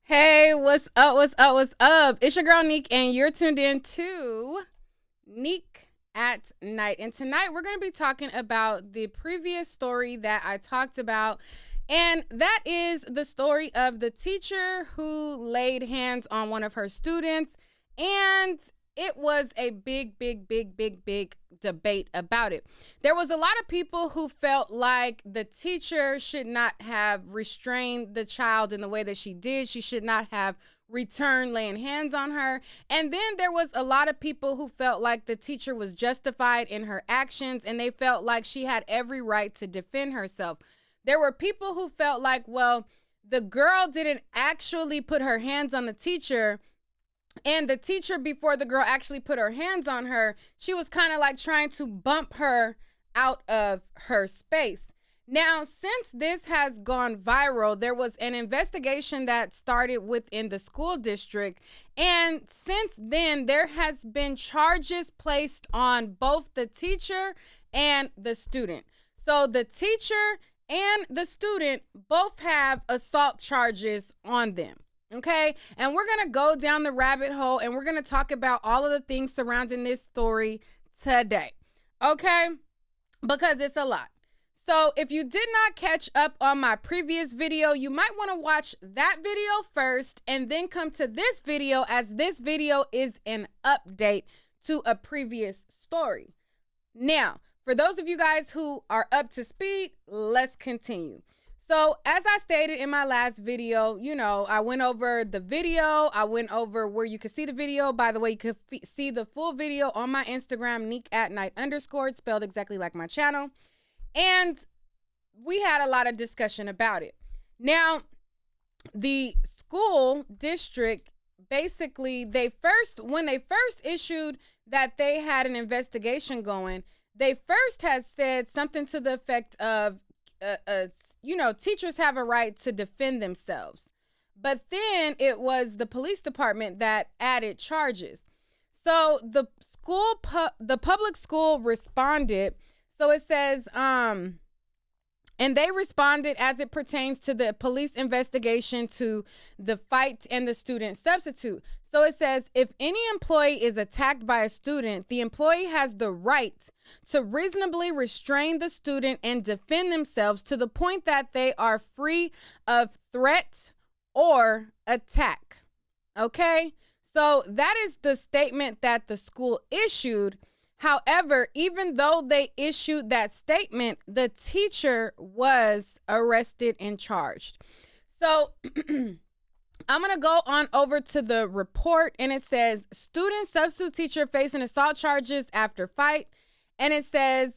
Hey, what's up? What's up? What's up? It's your girl Neek, and you're tuned in to Neek at Night. And tonight we're going to be talking about the previous story that I talked about, and that is the story of the teacher who laid hands on one of her students, and it was a big debate about it. There was a lot of people who felt like the teacher should not have restrained the child in the way that she did. She should not have returned laying hands on her. And then there was a lot of people who felt like the teacher was justified in her actions, and they felt like she had every right to defend herself. There were people who felt like, well, the girl didn't actually put her hands on the teacher, and the teacher, before the girl actually put her hands on her, she was kind of like trying to bump her out of her space. Now, since this has gone viral, there was an investigation that started within the school district. And since then, there has been charges placed on both the teacher and the student. So the teacher and the student both have assault charges on them. Okay, and we're going to go down the rabbit hole, and we're going to talk about all of the things surrounding this story today. Okay, because it's a lot. So if you did not catch up on my previous video, you might want to watch that video first and then come to this video, as this video is an update to a previous story. Now, for those of you guys who are up to speed, let's continue. So as I stated in my last video, I went over the video. I went over where you could see the video. By the way, you could see the full video on my Instagram, neek@night_, spelled exactly like my channel. And we had a lot of discussion about it. Now, the school district, basically, when they first issued that they had an investigation going, they first had said something to the effect of, teachers have a right to defend themselves. But then it was the police department that added charges. So the public school responded. So it says, and they responded as it pertains to the police investigation to the fight and the student substitute. So it says, if any employee is attacked by a student, the employee has the right to reasonably restrain the student and defend themselves to the point that they are free of threat or attack. Okay? So that is the statement that the school issued. However, even though they issued that statement, the teacher was arrested and charged. So I'm going to go on over to the report, and it says, student substitute teacher facing assault charges after fight. And it says,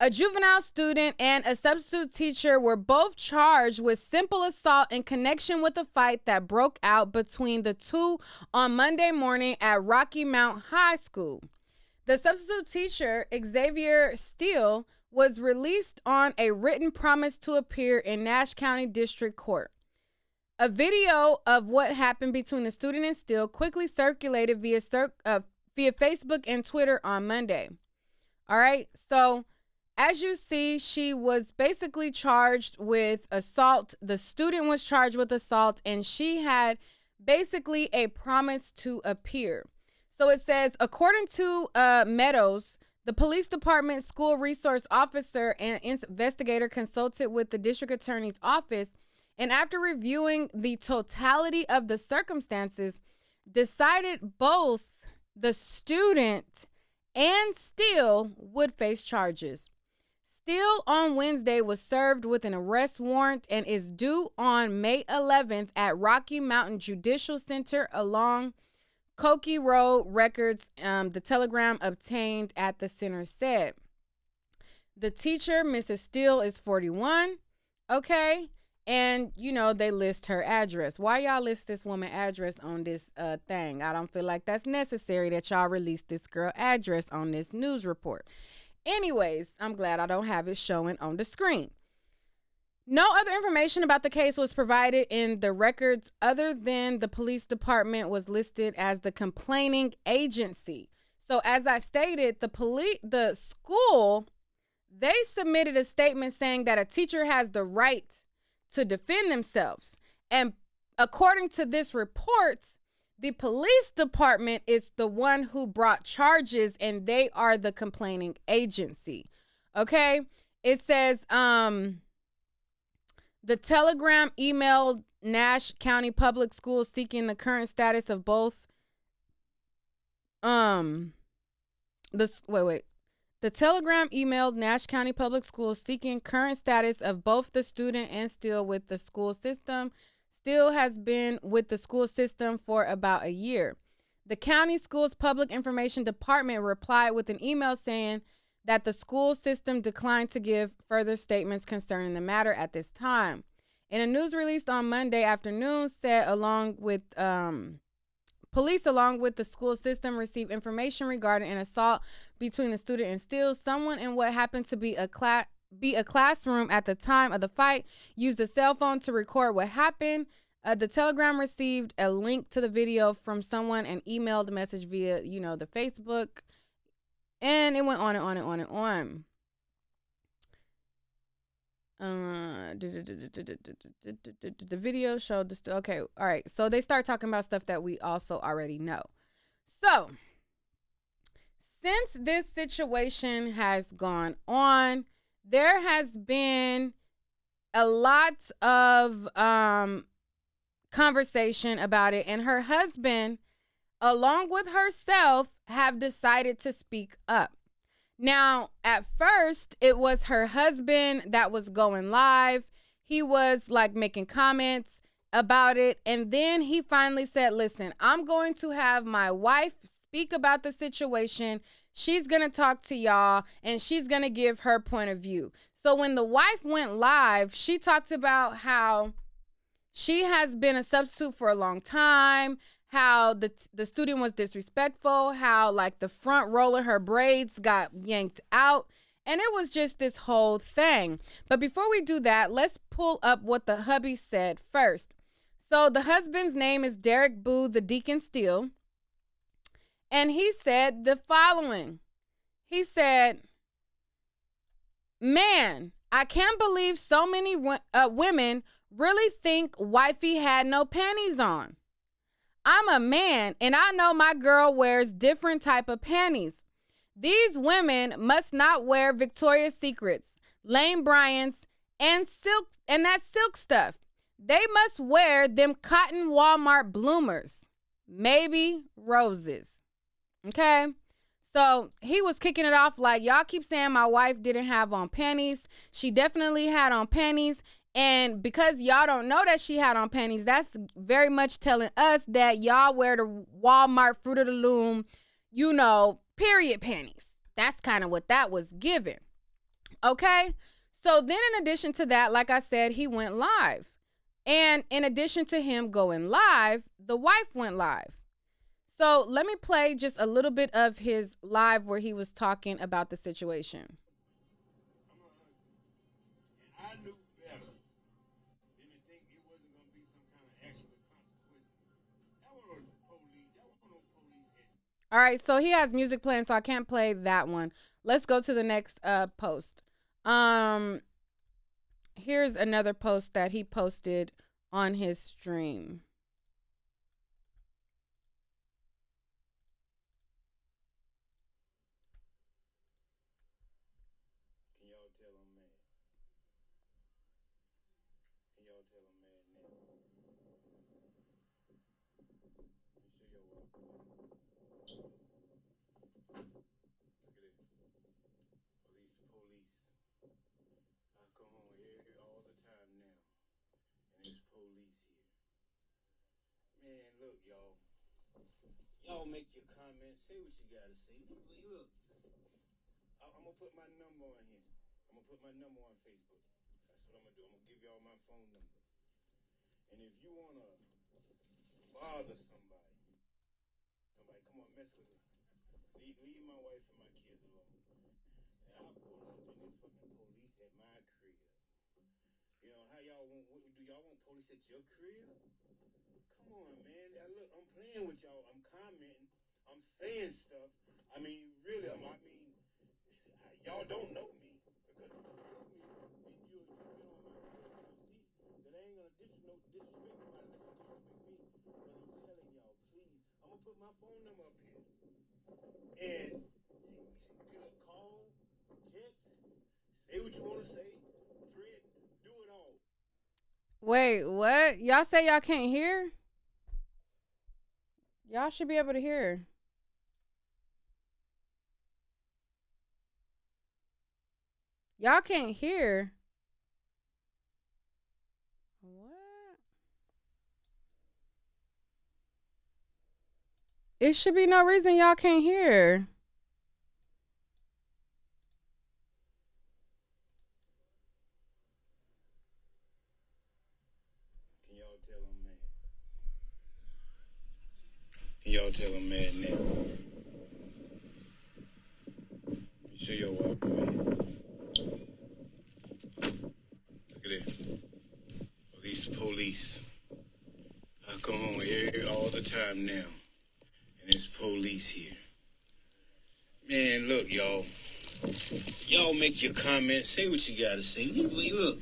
a juvenile student and a substitute teacher were both charged with simple assault in connection with a fight that broke out between the two on Monday morning at Rocky Mount High School. The substitute teacher, Xavier Steele, was released on a written promise to appear in Nash County District Court. A video of what happened between the student and Steele quickly circulated via Facebook and Twitter on Monday. All right, so as you see, she was basically charged with assault. The student was charged with assault, and she had basically a promise to appear. So it says, according to Meadows, the police department school resource officer and investigator consulted with the district attorney's office, and after reviewing the totality of the circumstances, decided both the student and Steele would face charges. Steele on Wednesday was served with an arrest warrant and is due on May 11th at Rocky Mountain Judicial Center along Cokie Road. Records the Telegram obtained at the center said. The teacher, Mrs. Steele, is 41. Okay. And, they list her address. Why y'all list this woman address on this thing? I don't feel like that's necessary that y'all release this girl address on this news report. Anyways, I'm glad I don't have it showing on the screen. No other information about the case was provided in the records other than the police department was listed as the complaining agency. So as I stated, the school, they submitted a statement saying that a teacher has the right to defend themselves. And according to this report, the police department is the one who brought charges and they are the complaining agency. Okay? It says the telegram emailed Nash County Public Schools seeking the current status of both The telegram emailed Nash County Public Schools seeking current status of both the student and Steele with the school system. Steele has been with the school system for about a year. The county school's public information department replied with an email saying that the school system declined to give further statements concerning the matter at this time. In a news release on Monday afternoon, said police, along with the school system, received information regarding an assault between the student and Steele. Someone in what happened to be a classroom at the time of the fight used a cell phone to record what happened. The telegram received a link to the video from someone and emailed the message via, the Facebook. And it went on and on and on and on. The video showed the okay, all right. So they start talking about stuff that we also already know. So since this situation has gone on, there has been a lot of conversation about it, and her husband, along with herself, have decided to speak up. Now, at first, it was her husband that was going live. He was like making comments about it. And then he finally said, listen, I'm going to have my wife speak about the situation. She's going to talk to y'all and she's going to give her point of view. So when the wife went live, she talked about how she has been a substitute for a long time, how the student was disrespectful, how like the front roll of her braids got yanked out. And it was just this whole thing. But before we do that, let's pull up what the hubby said first. So the husband's name is Derek Boo, the Deacon Steele. And he said the following. He said, man, I can't believe so many women really think wifey had no panties on. I'm a man and I know my girl wears different type of panties. These women must not wear Victoria's Secrets, Lane Bryant's, and that silk stuff. They must wear them cotton Walmart bloomers, maybe roses. Okay? So he was kicking it off like, y'all keep saying my wife didn't have on panties. She definitely had on panties. And because y'all don't know that she had on panties, that's very much telling us that y'all wear the Walmart Fruit of the Loom, period panties. That's kind of what that was given. Okay? So then in addition to that, like I said, he went live. And in addition to him going live, the wife went live. So let me play just a little bit of his live where he was talking about the situation. I knew better than to think it wasn't going to be some kind of actual consequence. That wasn't no police. That wasn't no police. All right, so he has music playing, so I can't play that one. Let's go to the next post. Here's another post that he posted on his stream. Can y'all tell I'm mad? Can y'all tell I'm mad now? Let me show y'all what I'm doing. Look at this. Police. I come home here all the time now, and it's police here. Man, look, y'all. Y'all make your comments. Say what you gotta say. Look. I'm gonna put my number on here. I'm gonna put my number on Facebook. That's what I'm gonna do. I'm gonna give y'all my phone number. And if you wanna bother somebody, come on, mess with her. Leave my wife and my kids alone. And I'll pull up in this fucking police at my crib. How y'all want? What, do y'all want police at your crib? Come on, man. Look, I'm playing with y'all. I'm commenting. I'm saying stuff. I mean, really, y'all don't know me because if you know me, then you'll get on my page and you'll see that I ain't gonna disrespect nobody unless you put my phone number up here. And you get a call, text, say what you want to say, thread, do it all. Wait, what? Y'all say y'all can't hear? Y'all should be able to hear. Y'all can't hear. What? It should be no reason y'all can't hear. Can y'all tell I'm mad? Can y'all tell I'm mad now? Show your wife, man. Look at it. These police. I come home here all the time now. And it's police here. Man, look, y'all. Y'all make your comments. Say what you gotta say. Look.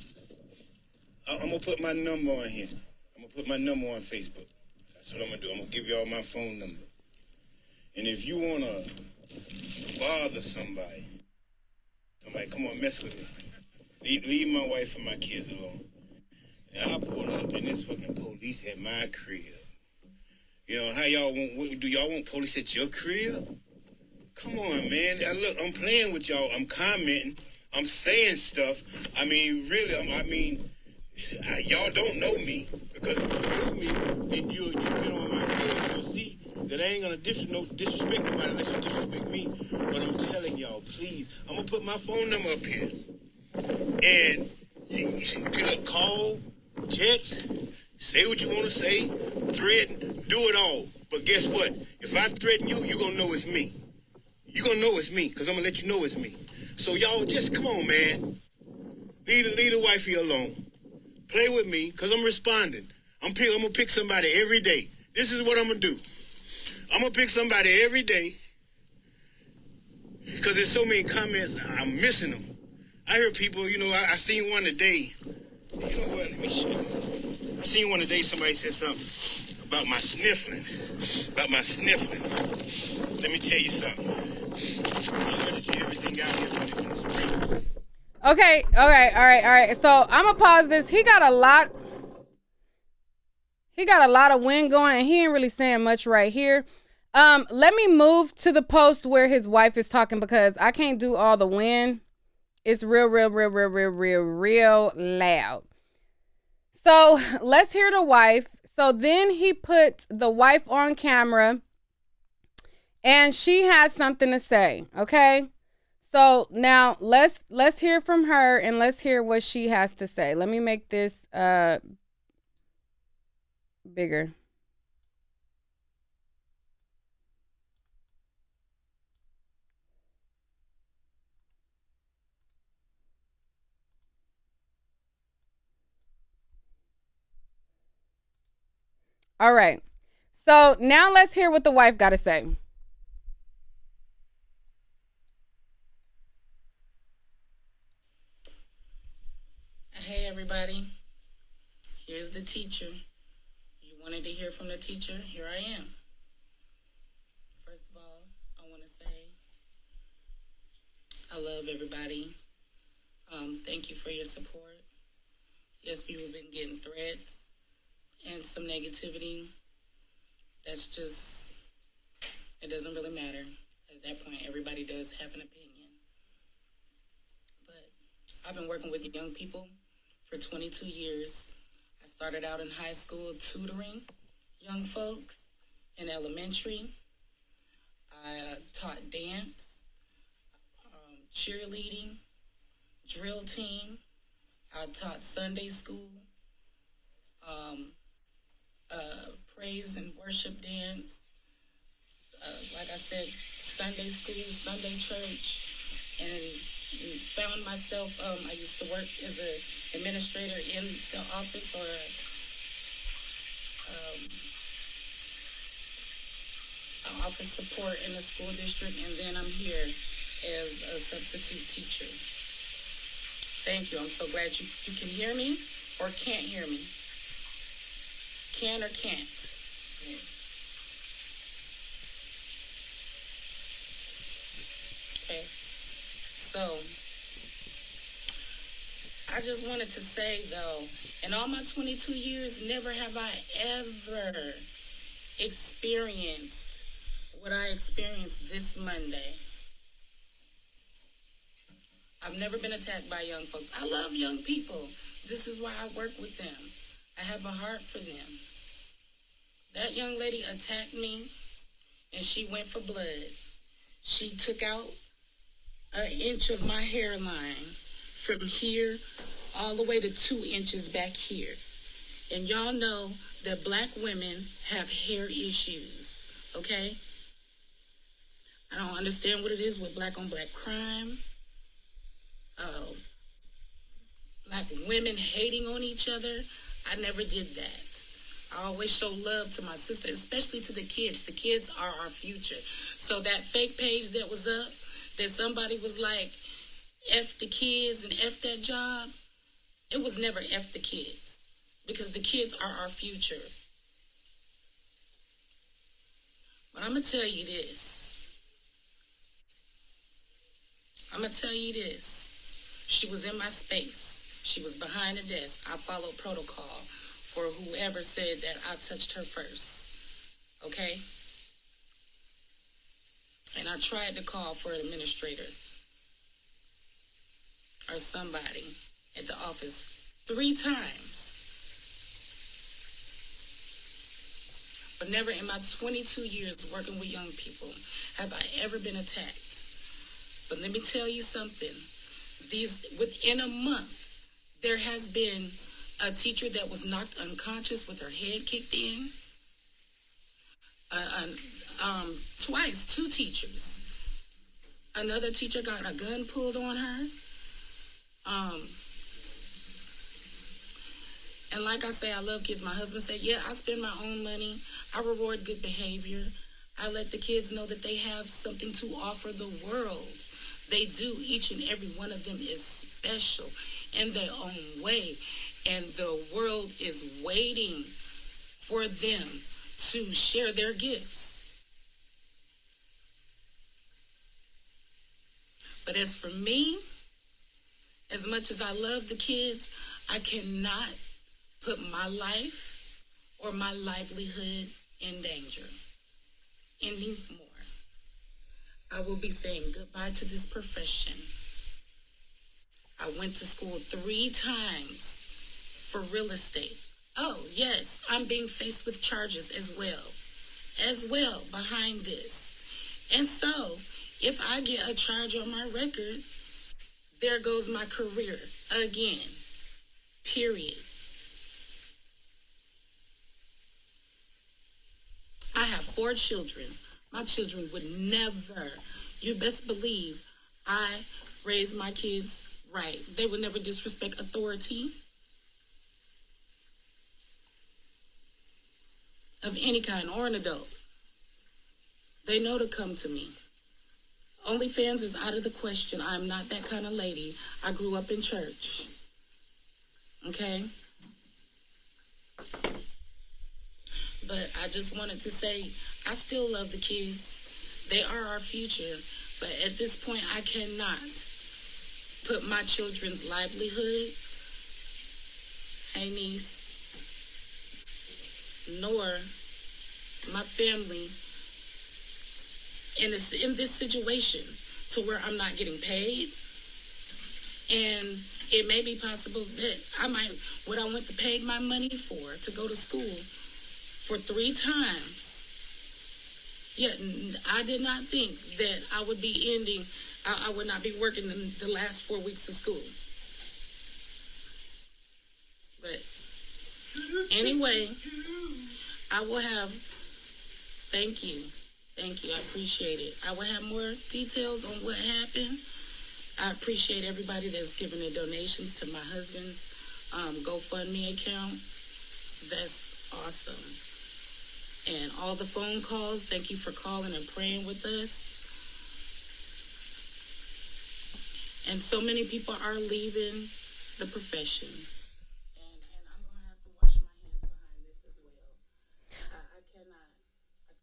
I'm gonna put my number on here. I'm gonna put my number on Facebook. That's what I'm gonna do. I'm gonna give y'all my phone number. And if you wanna bother somebody, come on, mess with me. Leave my wife and my kids alone. And I'll pull up and this fucking police at my crib. You know, how y'all want, do y'all want police at your crib? Come on, man. Now, look, I'm playing with y'all. I'm commenting. I'm saying stuff. I mean, really, y'all don't know me. Because if you know me, and you get on my page, you'll see that I ain't gonna disrespect nobody unless you disrespect me. But I'm telling y'all, please, I'm gonna put my phone number up here. And you get a call, text, say what you want to say, threaten, do it all. But guess what? If I threaten you, you're going to know it's me. You're going to know it's me because I'm going to let you know it's me. So y'all just come on, man. Leave the wifey alone. Play with me because I'm responding. I'm going to pick somebody every day. This is what I'm going to do. I'm going to pick somebody every day because there's so many comments. I'm missing them. I hear people, you know, I seen one today. You know what? Let me show you. I seen one today. Somebody said something about my sniffling. Let me tell you something. I'm going to everything out here when it's spring. Okay, all right. So I'm gonna pause this. He got a lot of wind going, and he ain't really saying much right here. Let me move to the post where his wife is talking because I can't do all the wind. It's real loud. So let's hear the wife. So then he put the wife on camera and she has something to say. Okay. So now let's hear from her and let's hear what she has to say. Let me make this bigger. All right. So now let's hear what the wife got to say. Hey everybody, here's the teacher. You wanted to hear from the teacher? Here I am. First of all, I want to say I love everybody. Thank you for your support. Yes, people have been getting threats and some negativity. That's just, it doesn't really matter. At that point, everybody does have an opinion. But I've been working with young people for 22 years. I started out in high school tutoring young folks in elementary. I taught dance, cheerleading, drill team. I taught Sunday school, praise and worship dance. Like I said, Sunday school, Sunday church, and found myself, I used to work as an administrator in the office or office support in the school district, and then I'm here as a substitute teacher. Thank you. I'm so glad you can hear me or can't hear me. Can or can't. So I just wanted to say, though, in all my 22 years, never have I ever experienced what I experienced this Monday. I've never been attacked by young folks. I love young people. This is why I work with them. I have a heart for them. That young lady attacked me, and she went for blood. She took out an inch of my hairline from here all the way to 2 inches back here. And y'all know that black women have hair issues, okay? I don't understand what it is with black on black crime. Black women hating on each other. I never did that. I always show love to my sister, especially to the kids. The kids are our future. So that fake page that was up, that somebody was like, F the kids and F that job, it was never F the kids, because the kids are our future. But I'm going to tell you this. She was in my space. She was behind a desk. I followed protocol for whoever said that I touched her first. Okay? And I tried to call for an administrator or somebody at the office 3 times. But never in my 22 years working with young people have I ever been attacked. But let me tell you something. Within a month, there has been a teacher that was knocked unconscious with her head kicked in. Twice, 2 teachers. Another teacher got a gun pulled on her. And like I say, I love kids. My husband said, yeah, I spend my own money. I reward good behavior. I let the kids know that they have something to offer the world. They do. Each and every one of them is special in their own way. And the world is waiting for them to share their gifts. But as for me, as much as I love the kids, I cannot put my life or my livelihood in danger anymore. I will be saying goodbye to this profession. I went to school 3 times for real estate. Oh, yes, I'm being faced with charges as well behind this. And so, if I get a charge on my record, there goes my career again, period. I have 4 children. My children would never, you best believe, I raised my kids right. They would never disrespect authority of any kind, or an adult. They know to come to me. OnlyFans is out of the question. I'm not that kind of lady. I grew up in church. Okay? But I just wanted to say, I still love the kids. They are our future. But at this point, I cannot put my children's livelihood, hey niece, nor my family in this situation to where I'm not getting paid. And it may be possible that what I went to pay my money for to go to school for 3 times. Yet I did not think that I would be I would not be working the last 4 weeks of school. But anyway, I will have, thank you, I appreciate it. I will have more details on what happened. I appreciate everybody that's given their donations to my husband's GoFundMe account. That's awesome. And all the phone calls, thank you for calling and praying with us. And so many people are leaving the profession. And I'm going to have to wash my hands behind this as well. I cannot.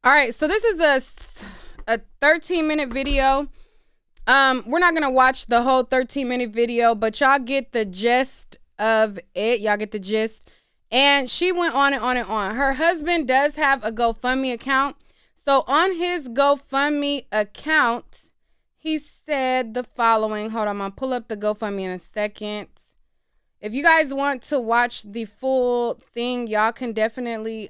All right, so this is a 13-minute video. We're not gonna watch the whole 13-minute video, but y'all get the gist of it. Y'all get the gist. And she went on and on and on. Her husband does have a GoFundMe account. So on his GoFundMe account, he said the following. Hold on, I'm gonna pull up the GoFundMe in a second. If you guys want to watch the full thing, y'all can definitely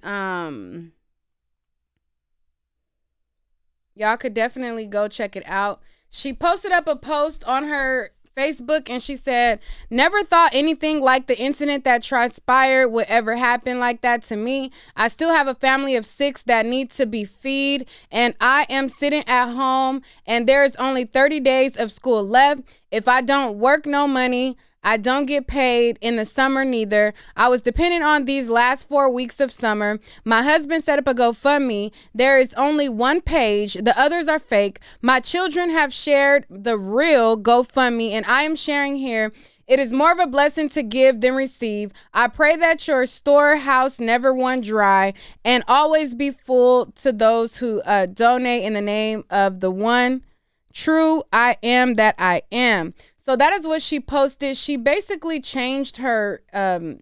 go check it out. She posted up a post on her Facebook and she said, "Never thought anything like the incident that transpired would ever happen like that to me. I still have a family of 6 that need to be fed, and I am sitting at home and there's only 30 days of school left. If I don't work no money, I don't get paid in the summer neither. I was dependent on these last 4 weeks of summer. My husband set up a GoFundMe. There is only one page. The others are fake. My children have shared the real GoFundMe, and I am sharing here. It is more of a blessing to give than receive. I pray that your storehouse never run dry and always be full to those who donate in the name of the one true I am that I am." So that is what she posted. She basically changed her her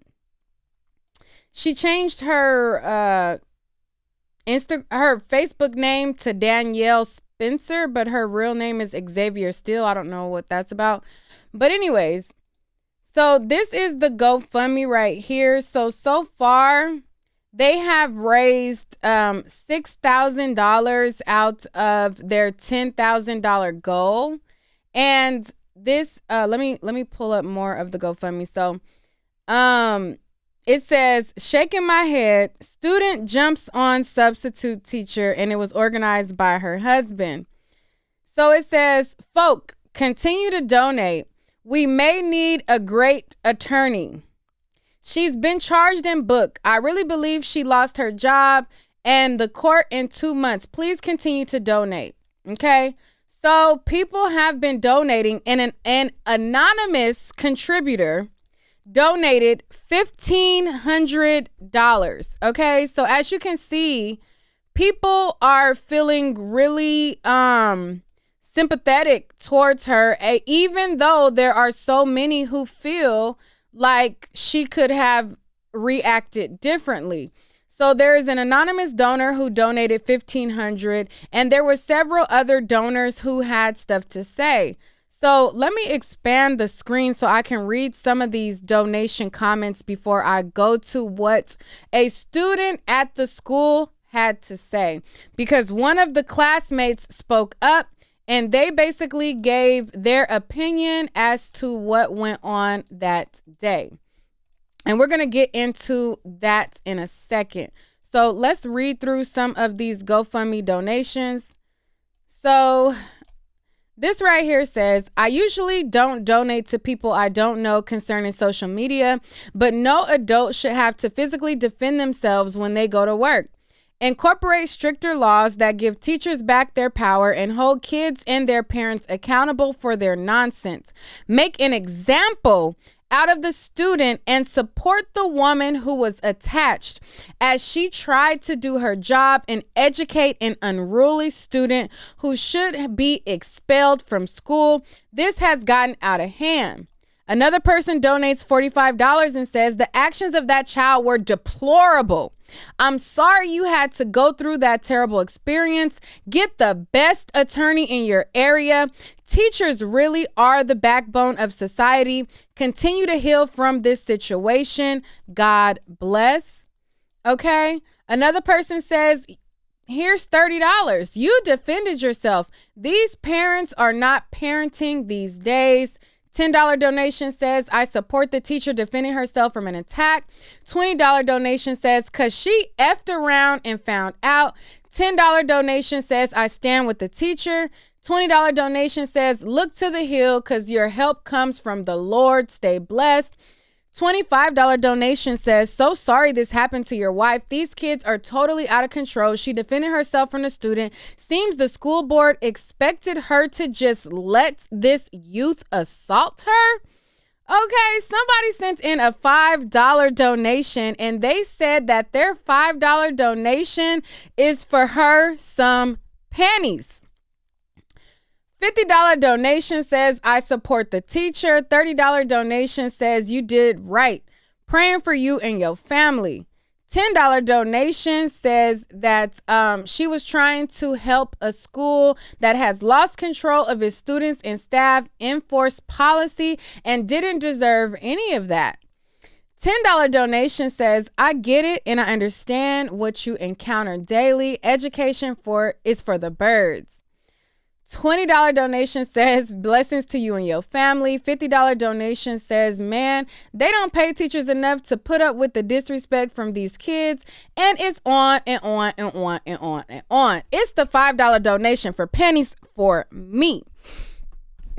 Facebook name to Danielle Spencer, but her real name is Xavier Steele. I don't know what that's about. But anyways, so this is the GoFundMe right here. So far, they have raised $6,000 out of their $10,000 goal. And this let me pull up more of the GoFundMe. So it says, "Shaking my head, student jumps on substitute teacher," and it was organized by her husband. So it says, "Folk, continue to donate. We may need a great attorney. She's been charged in book. I really believe she lost her job and the court in 2 months. Please continue to donate." Okay. So people have been donating, and an anonymous contributor donated $1,500. Okay, so as you can see, people are feeling really sympathetic towards her, even though there are so many who feel like she could have reacted differently. So there is an anonymous donor who donated $1,500, and there were several other donors who had stuff to say. So let me expand the screen so I can read some of these donation comments before I go to what a student at the school had to say, because one of the classmates spoke up and they basically gave their opinion as to what went on that day. And we're going to get into that in a second. So let's read through some of these GoFundMe donations. So this right here says, "I usually don't donate to people I don't know concerning social media, but no adult should have to physically defend themselves when they go to work. Incorporate stricter laws that give teachers back their power and hold kids and their parents accountable for their nonsense. Make an example out of the student and support the woman who was attached as she tried to do her job and educate an unruly student who should be expelled from school. This has gotten out of hand." Another person donates $45 and says, "The actions of that child were deplorable. I'm sorry you had to go through that terrible experience. Get the best attorney in your area. Teachers really are the backbone of society. Continue to heal from this situation. God bless." Okay. Another person says, "Here's $30. You defended yourself. These parents are not parenting these days." $10 donation says, "I support the teacher defending herself from an attack." $20 donation says, "Cause she effed around and found out." $10 donation says, "I stand with the teacher." $20 donation says, "Look to the hill cause your help comes from the Lord. Stay blessed." $25 donation says, "So sorry this happened to your wife. These kids are totally out of control. She defended herself from the student. Seems the school board expected her to just let this youth assault her." Okay, somebody sent in a $5 donation and they said that their $5 donation is for her some panties. $50 donation says, I support the teacher. $30 donation says, you did right. Praying for you and your family. $10 donation says that she was trying to help a school that has lost control of its students and staff, enforced policy, and didn't deserve any of that. $10 donation says, I get it and I understand what you encounter daily. Education is for the birds. $20 donation says, blessings to you and your family. $50 donation says, man, they don't pay teachers enough to put up with the disrespect from these kids. And it's on and on and on and on and on. It's the $5 donation for pennies for me.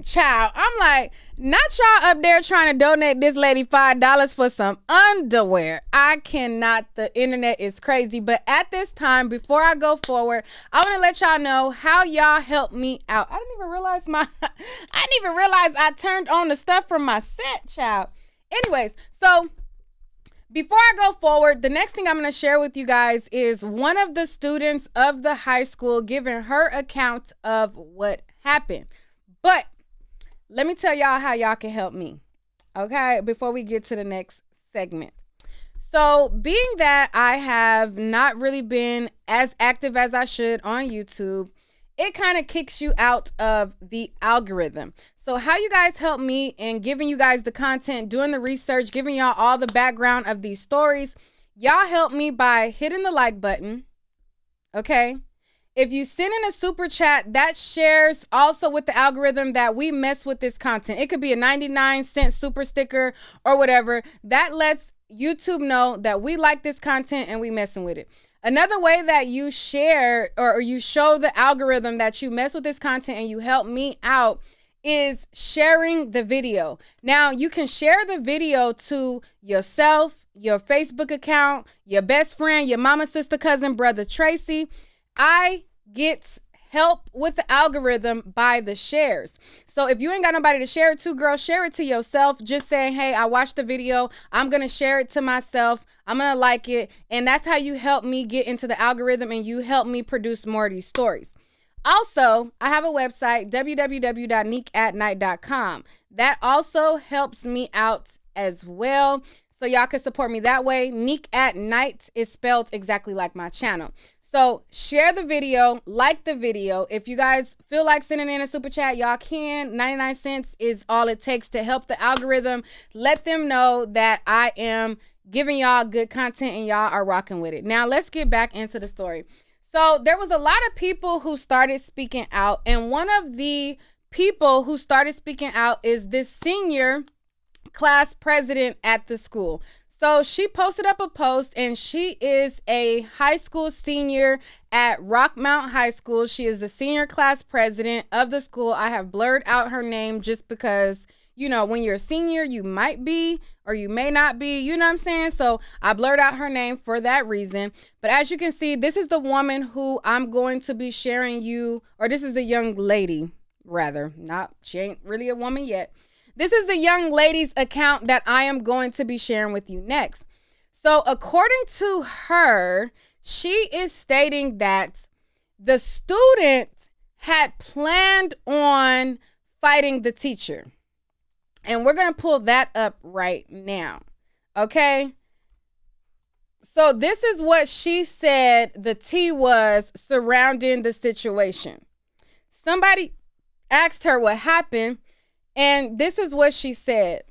Child, I'm like, not y'all up there trying to donate this lady $5 for some underwear. I cannot. The internet is crazy. But at this time, before I go forward, I want to let y'all know how y'all helped me out. I didn't even realize I turned on the stuff from my set, child. Anyways, so before I go forward, the next thing I'm going to share with you guys is one of the students of the high school giving her account of what happened. But let me tell y'all how y'all can help me, okay, before we get to the next segment. So being that I have not really been as active as I should on YouTube, it kind of kicks you out of the algorithm. So how you guys help me in giving you guys the content, doing the research, giving y'all all the background of these stories, y'all help me by hitting the like button, okay? If you send in a super chat, that shares also with the algorithm that we mess with this content. It could be a 99-cent super sticker or whatever. That lets YouTube know that we like this content and we messing with it. Another way that you share or you show the algorithm that you mess with this content and you help me out is sharing the video. Now, you can share the video to yourself, your Facebook account, your best friend, your mama, sister, cousin, brother, Tracy. I get help with the algorithm by the shares. So if you ain't got nobody to share it to, girl, share it to yourself. Just saying, hey, I watched the video. I'm going to share it to myself. I'm going to like it. And that's how you help me get into the algorithm and you help me produce more of these stories. Also, I have a website, www.neekatnight.com. That also helps me out as well. So y'all can support me that way. Neek at Night is spelled exactly like my channel. So share the video, like the video. If you guys feel like sending in a super chat, y'all can. 99 cents is all it takes to help the algorithm. Let them know that I am giving y'all good content and y'all are rocking with it. Now let's get back into the story. So there was a lot of people who started speaking out. And one of the people who started speaking out is this senior class president at the school. So she posted up a post and she is a high school senior at Rockmount High School. She is the senior class president of the school. I have blurred out her name just because, you know, when you're a senior, you might be or you may not be, you know what I'm saying? So I blurred out her name for that reason. But as you can see, this is the woman who I'm going to be sharing you, or this is the young lady, rather. She ain't really a woman yet. This is the young lady's account that I am going to be sharing with you next. So according to her, she is stating that the student had planned on fighting the teacher. And we're going to pull that up right now. Okay? So this is what she said the tea was surrounding the situation. Somebody asked her what happened. And this is what she said.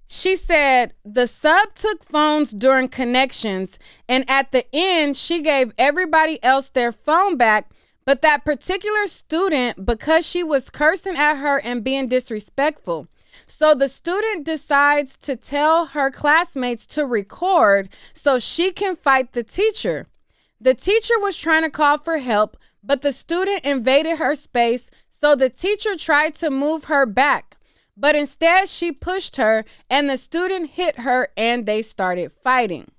She said, the sub took phones during connections, and at the end, she gave everybody else their phone back, but that particular student, because she was cursing at her and being disrespectful. So the student decides to tell her classmates to record so she can fight the teacher. The teacher was trying to call for help, but the student invaded her space, so the teacher tried to move her back. But instead, she pushed her and the student hit her and they started fighting.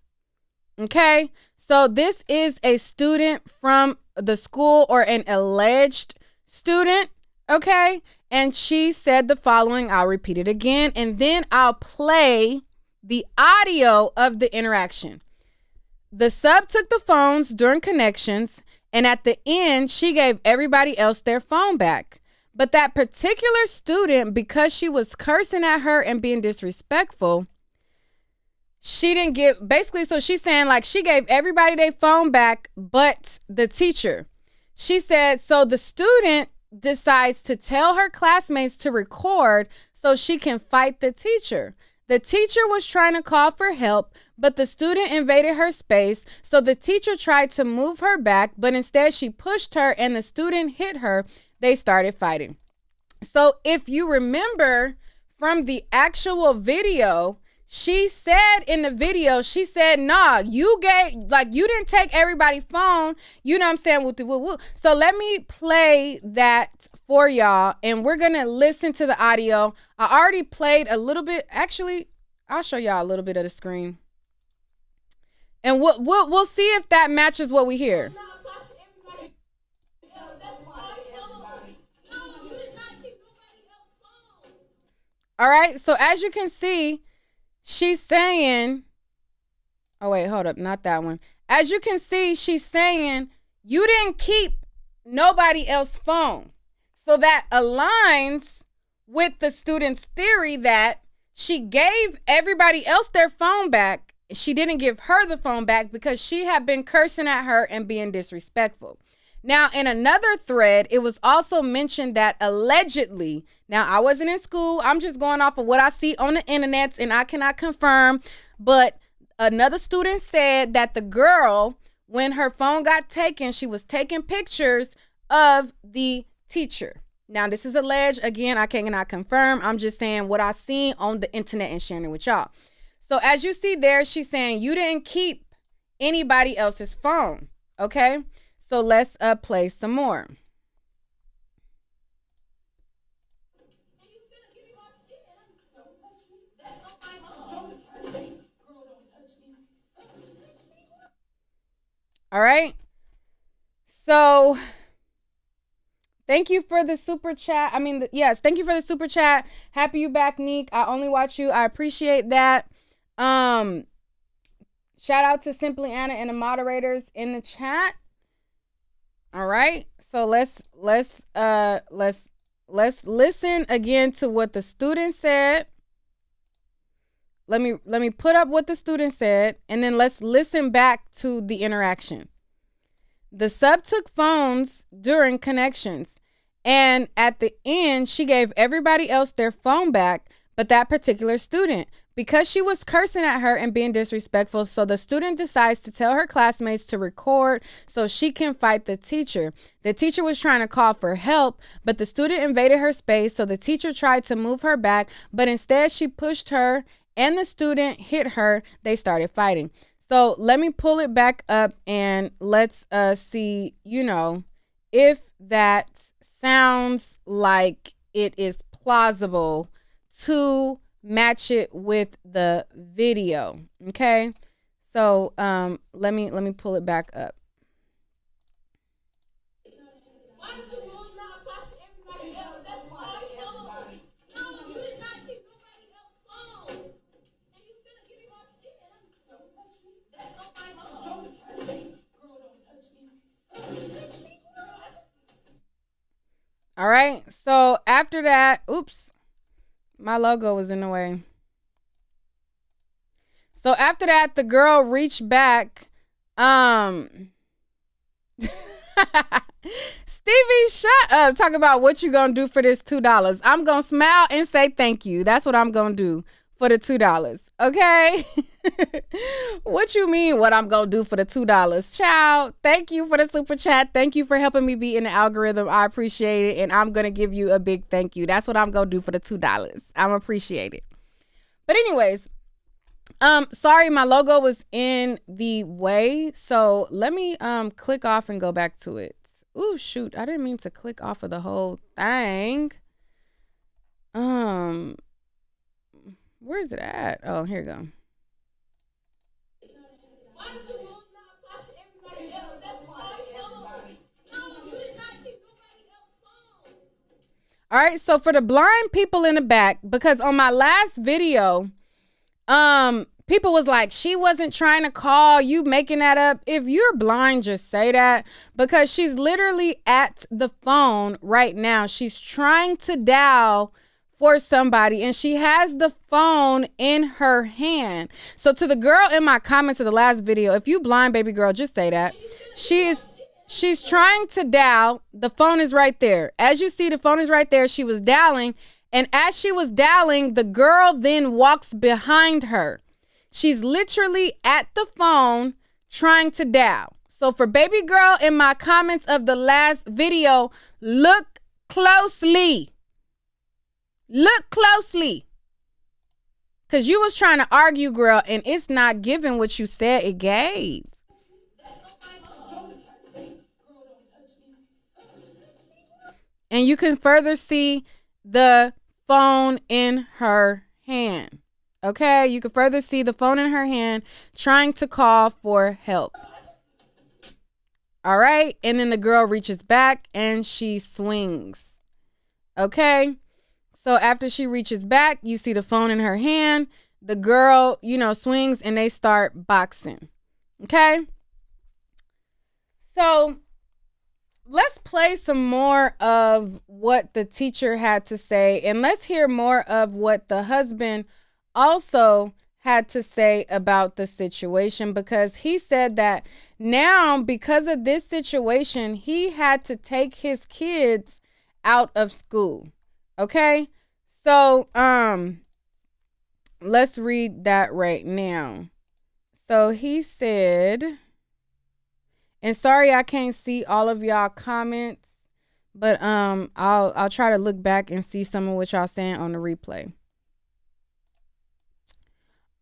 Okay, so this is a student from the school or an alleged student. Okay, and she said the following. I'll repeat it again and then I'll play the audio of the interaction. The sub took the phones during connections and at the end, she gave everybody else their phone back. But that particular student, because she was cursing at her and being disrespectful, she didn't give, basically, so she's saying like she gave everybody their phone back but the teacher. She said, so the student decides to tell her classmates to record so she can fight the teacher. The teacher was trying to call for help, but the student invaded her space. So the teacher tried to move her back, but instead she pushed her and the student hit her. They started fighting. So if you remember from the actual video, she said in the video, she said, nah, you didn't take everybody's phone. You know what I'm saying? Woo, woo, woo. So let me play that for y'all, and we're going to listen to the audio. I already played a little bit. Actually, I'll show y'all a little bit of the screen. And we'll see if that matches what we hear. All right. So as you can see, she's saying, oh, wait, hold up. Not that one. As you can see, she's saying, you didn't keep nobody else's phone. So that aligns with the student's theory that she gave everybody else their phone back. She didn't give her the phone back because she had been cursing at her and being disrespectful. Now, in another thread, it was also mentioned that allegedly, now I wasn't in school, I'm just going off of what I see on the internet and I cannot confirm, but another student said that the girl, when her phone got taken, she was taking pictures of the teacher. Now, this is alleged. Again, I cannot confirm. I'm just saying what I seen on the internet and sharing it with y'all. So as you see there, she's saying you didn't keep anybody else's phone, okay? So let's play some more. All right. So thank you for the super chat. Yes, thank you for the super chat. Happy you back, Neek. I only watch you. I appreciate that. Shout out to Simply Anna and the moderators in the chat. All right, so let's listen again to what the student said. Let me put up what the student said, and then let's listen back to the interaction. The sub took phones during connections, and at the end, she gave everybody else their phone back, but that particular student, because she was cursing at her and being disrespectful, so the student decides to tell her classmates to record so she can fight the teacher. The teacher was trying to call for help, but the student invaded her space, so the teacher tried to move her back, but instead she pushed her and the student hit her. They started fighting. So let me pull it back up and let's see, if that sounds like it is plausible to match it with the video. Okay, so let me pull it back up. Why does the rules not apply to everybody else? That's all I know. No, you did not keep nobody else's phone. And you finna give me my shit. Don't touch me. That's on my phone. Don't touch me. Girl, don't touch me. Don't touch me. All right, so after that, oops, my logo was in the way. So after that, the girl reached back. Stevie, shut up. Talk about what you gonna do for this $2. I'm gonna smile and say thank you. That's what I'm gonna do for the $2. Okay? What you mean what I'm gonna do for the $2? Child, thank you for the super chat. Thank you for helping me be in the algorithm. I appreciate it. And I'm gonna give you a big thank you. That's what I'm gonna do for the $2. I'm appreciate it. But anyways, sorry, my logo was in the way. So let me click off and go back to it. Ooh, shoot. I didn't mean to click off of the whole thing. Where is it at? Oh, here we go. Why does the rules not apply to everybody else? That's all I know. No, you did not keep nobody else's phone. All right, so for the blind people in the back, because on my last video, People was like, she wasn't trying to call, you making that up. If you're blind, just say that, because she's literally at the phone right now. She's trying to dial for somebody and she has the phone in her hand. So to the girl in my comments of the last video, if you blind, baby girl, just say that. She's trying to dial. The phone is right there. As you see, the phone is right there. She was dialing, and as she was dialing, the girl then walks behind her. She's literally at the phone trying to dial. So for baby girl in my comments of the last video, look closely. Look closely. Because you was trying to argue, girl, and it's not giving what you said it gave. And you can further see the phone in her hand. Okay, you can further see the phone in her hand trying to call for help. All right, and then the girl reaches back and she swings. Okay, so after she reaches back, you see the phone in her hand. The girl, swings and they start boxing. Okay, so let's play some more of what the teacher had to say, and let's hear more of what the husband also had to say about the situation, because he said that now, because of this situation, he had to take his kids out of school. Okay, so let's read that right now. So he said, and sorry I can't see all of y'all comments, but I'll try to look back and see some of what y'all saying on the replay.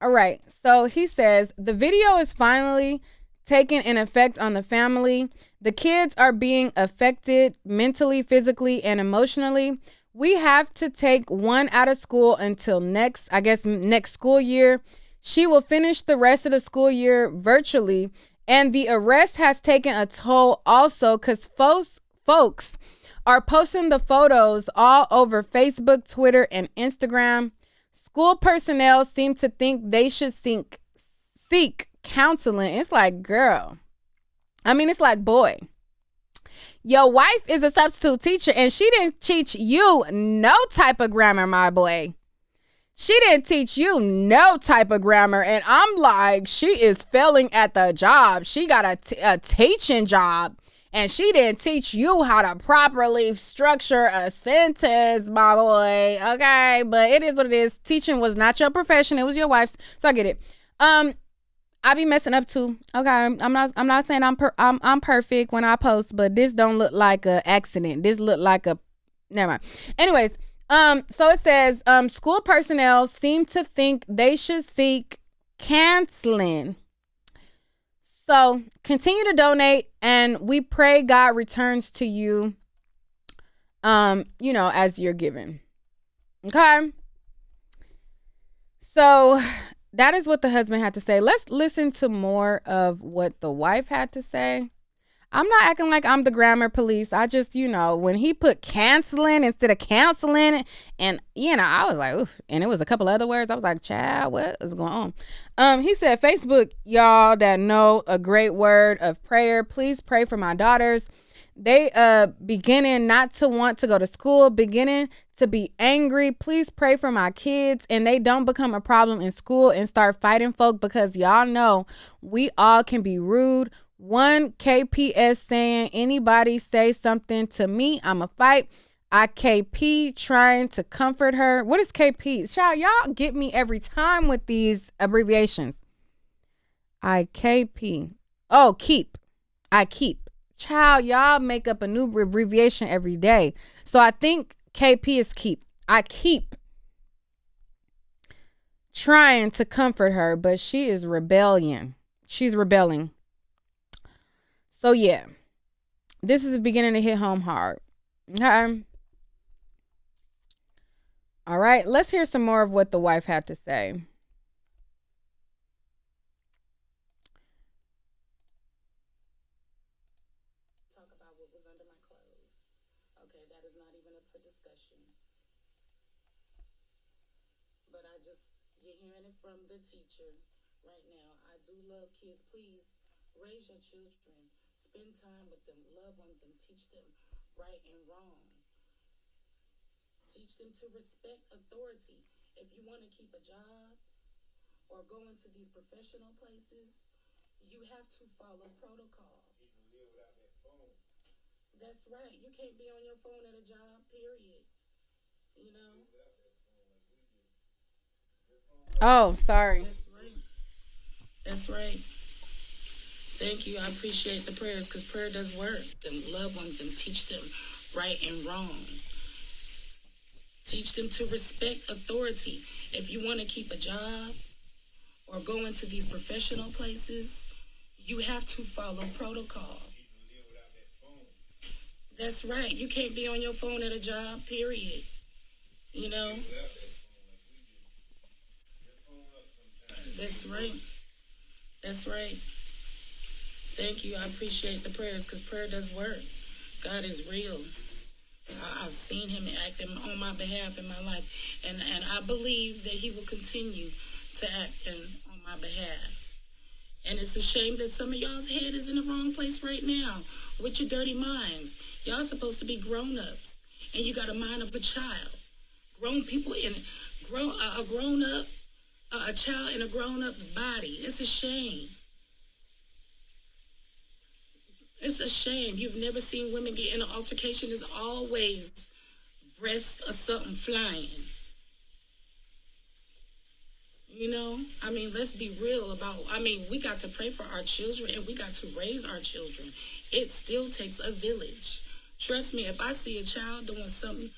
All right, so he says, the video is finally taking an effect on the family. The kids are being affected mentally, physically, and emotionally. We have to take one out of school until next school year. She will finish the rest of the school year virtually. And the arrest has taken a toll also, because folks are posting the photos all over Facebook, Twitter, and Instagram. School personnel seem to think they should seek counseling. It's like, girl. It's like, boy. Your wife is a substitute teacher and she didn't teach you no type of grammar, my boy. She didn't teach you no type of grammar. And I'm like, she is failing at the job. She got a teaching job. And she didn't teach you how to properly structure a sentence, my boy. Okay, but it is what it is. Teaching was not your profession; it was your wife's. So I get it. I be messing up too. Okay, I'm not saying I'm perfect when I post, but this don't look like a accident. This look like a never mind. Anyways, so it says school personnel seem to think they should seek canceling. So continue to donate, and we pray God returns to you, as you're given. Okay. So that is what the husband had to say. Let's listen to more of what the wife had to say. I'm not acting like I'm the grammar police. I just, when he put canceling instead of counseling, and, I was like, oof. And it was a couple other words. I was like, child, what is going on? He said, Facebook, y'all that know a great word of prayer, please pray for my daughters. They beginning not to want to go to school, beginning to be angry. Please pray for my kids and they don't become a problem in school and start fighting folk, because y'all know we all can be rude. One KPS saying, anybody say something to me, I'ma fight. IKP trying to comfort her. What is KP? Child, y'all get me every time with these abbreviations. IKP. Oh, keep. I keep. Child, y'all make up a new abbreviation every day. So I think KP is keep. I keep trying to comfort her, but she is rebellion. She's rebelling. So yeah, this is beginning to hit home hard. Okay. All right, let's hear some more of what the wife had to say. Talk about what was under my clothes. Okay, that is not even up for discussion. But you're hearing it from the teacher. right now. I do love kids. Please raise your children. Spend time with them. Love on them. Teach them right and wrong. Teach them to respect authority. If you want to keep a job or go into these professional places, you have to follow protocol. You can live without that phone. That's right. You can't be on your phone at a job, period. You know? Live without that phone like we do. Your phone Oh, sorry. That's right. That's right. Thank you. I appreciate the prayers because prayer does work. Them love on them. Teach them right and wrong. Teach them to respect authority. If you want to keep a job or go into these professional places, you have to follow protocol. you can live without that phone. That's right. You can't be on your phone at a job, period. You know? Live without that phone like we do. Your phone up sometimes. That's right. That's right. Thank you. I appreciate the prayers because prayer does work. God is real. I've seen him acting on my behalf in my life. And I believe that he will continue to act on my behalf. And it's a shame that some of y'all's head is in the wrong place right now with your dirty minds. Y'all supposed to be grown-ups. And you got a mind of a child. Grown people in a grown-up, a child in a grown-up's body. It's a shame. It's a shame. You've never seen women get in an altercation. There's always breasts or something flying. You know, I mean, let's be real about, we got to pray for our children and we got to raise our children. It still takes a village. Trust me, if I see a child doing something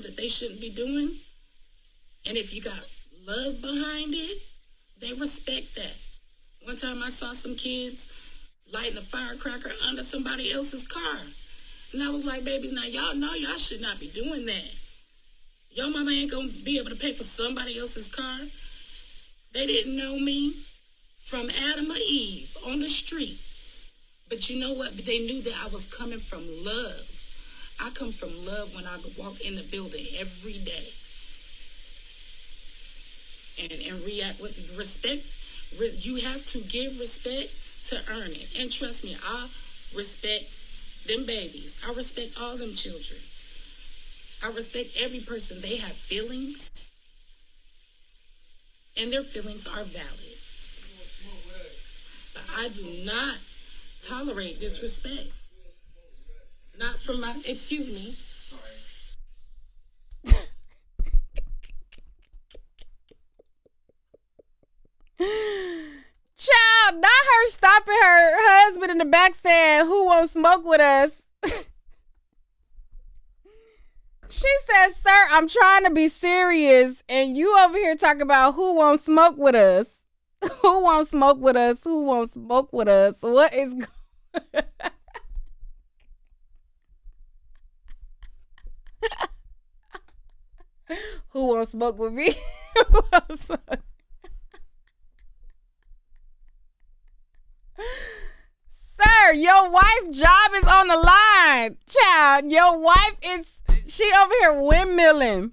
that they shouldn't be doing, and if you got love behind it, they respect that. One time I saw some kids lighting a firecracker under somebody else's car. And I was like, babies, now y'all know y'all should not be doing that. Your mama ain't gonna be able to pay for somebody else's car. They didn't know me from Adam or Eve on the street. But you know what? They knew that I was coming from love. I come from love when I walk in the building every day. And react with respect. You have to give respect to earn it. And trust me, I respect them babies. I respect all them children. I respect every person. They have feelings. And their feelings are valid. But I do not tolerate disrespect. Not from my, excuse me. Child, not her stopping her husband in the back saying, "Who won't smoke with us?" She says, "Sir, I'm trying to be serious, and you over here talking about who won't smoke with us. Who won't smoke with us? Who won't smoke with us? What is going?" Who won't smoke with me? Who won't smoke? Sir, your wife job is on the line. Child, your wife she over here windmilling.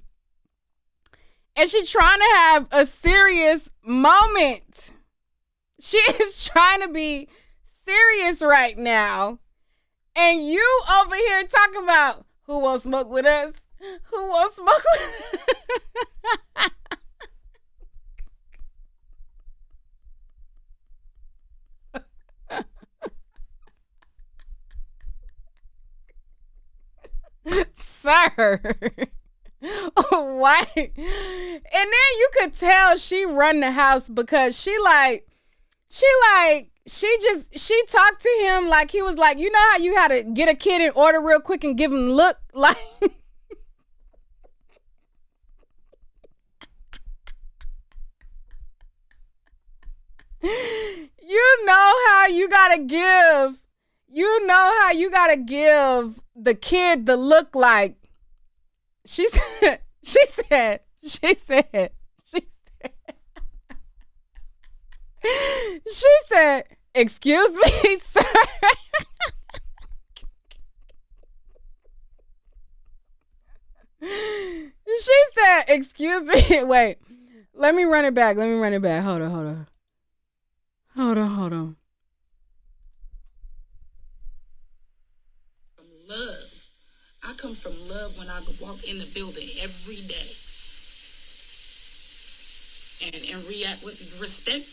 And she trying to have a serious moment. She is trying to be serious right now. And you over here talking about who won't smoke with us? Who won't smoke with us? Sir. Why? And then you could tell she run the house because she talked to him like he was like, you know how you had to get a kid in order real quick and give him look like. You know how you give the kid the look like. She said, "Excuse me, sir." She said, "Excuse me." Wait, let me run it back. Hold on. Hold on, hold on. From love. I come from love when I walk in the building every day. And react with respect.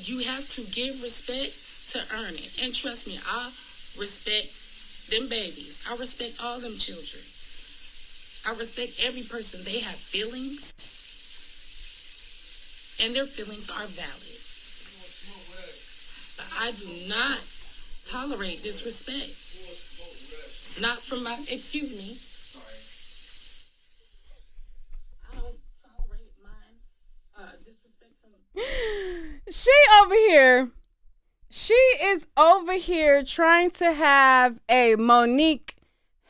You have to give respect to earn it. And trust me, I respect them babies. I respect all them children. I respect every person. They have feelings, and their feelings are valid. But I do not tolerate disrespect. Not from my, excuse me. I don't tolerate mine. Disrespect from. She is over here trying to have a Monique,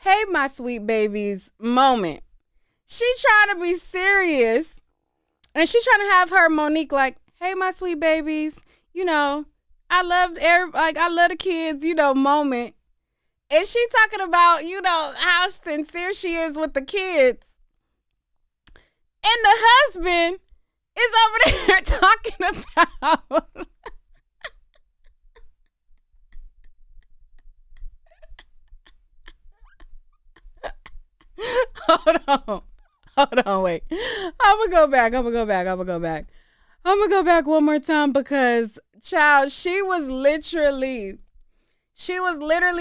hey, my sweet babies moment. She trying to be serious, and she trying to have her Monique like, hey, my sweet babies, you know, I love the kids, you know, moment. And she talking about, you know, how sincere she is with the kids. And the husband is over there talking about Hold on, wait. I'm gonna go back one more time because, child, she was literally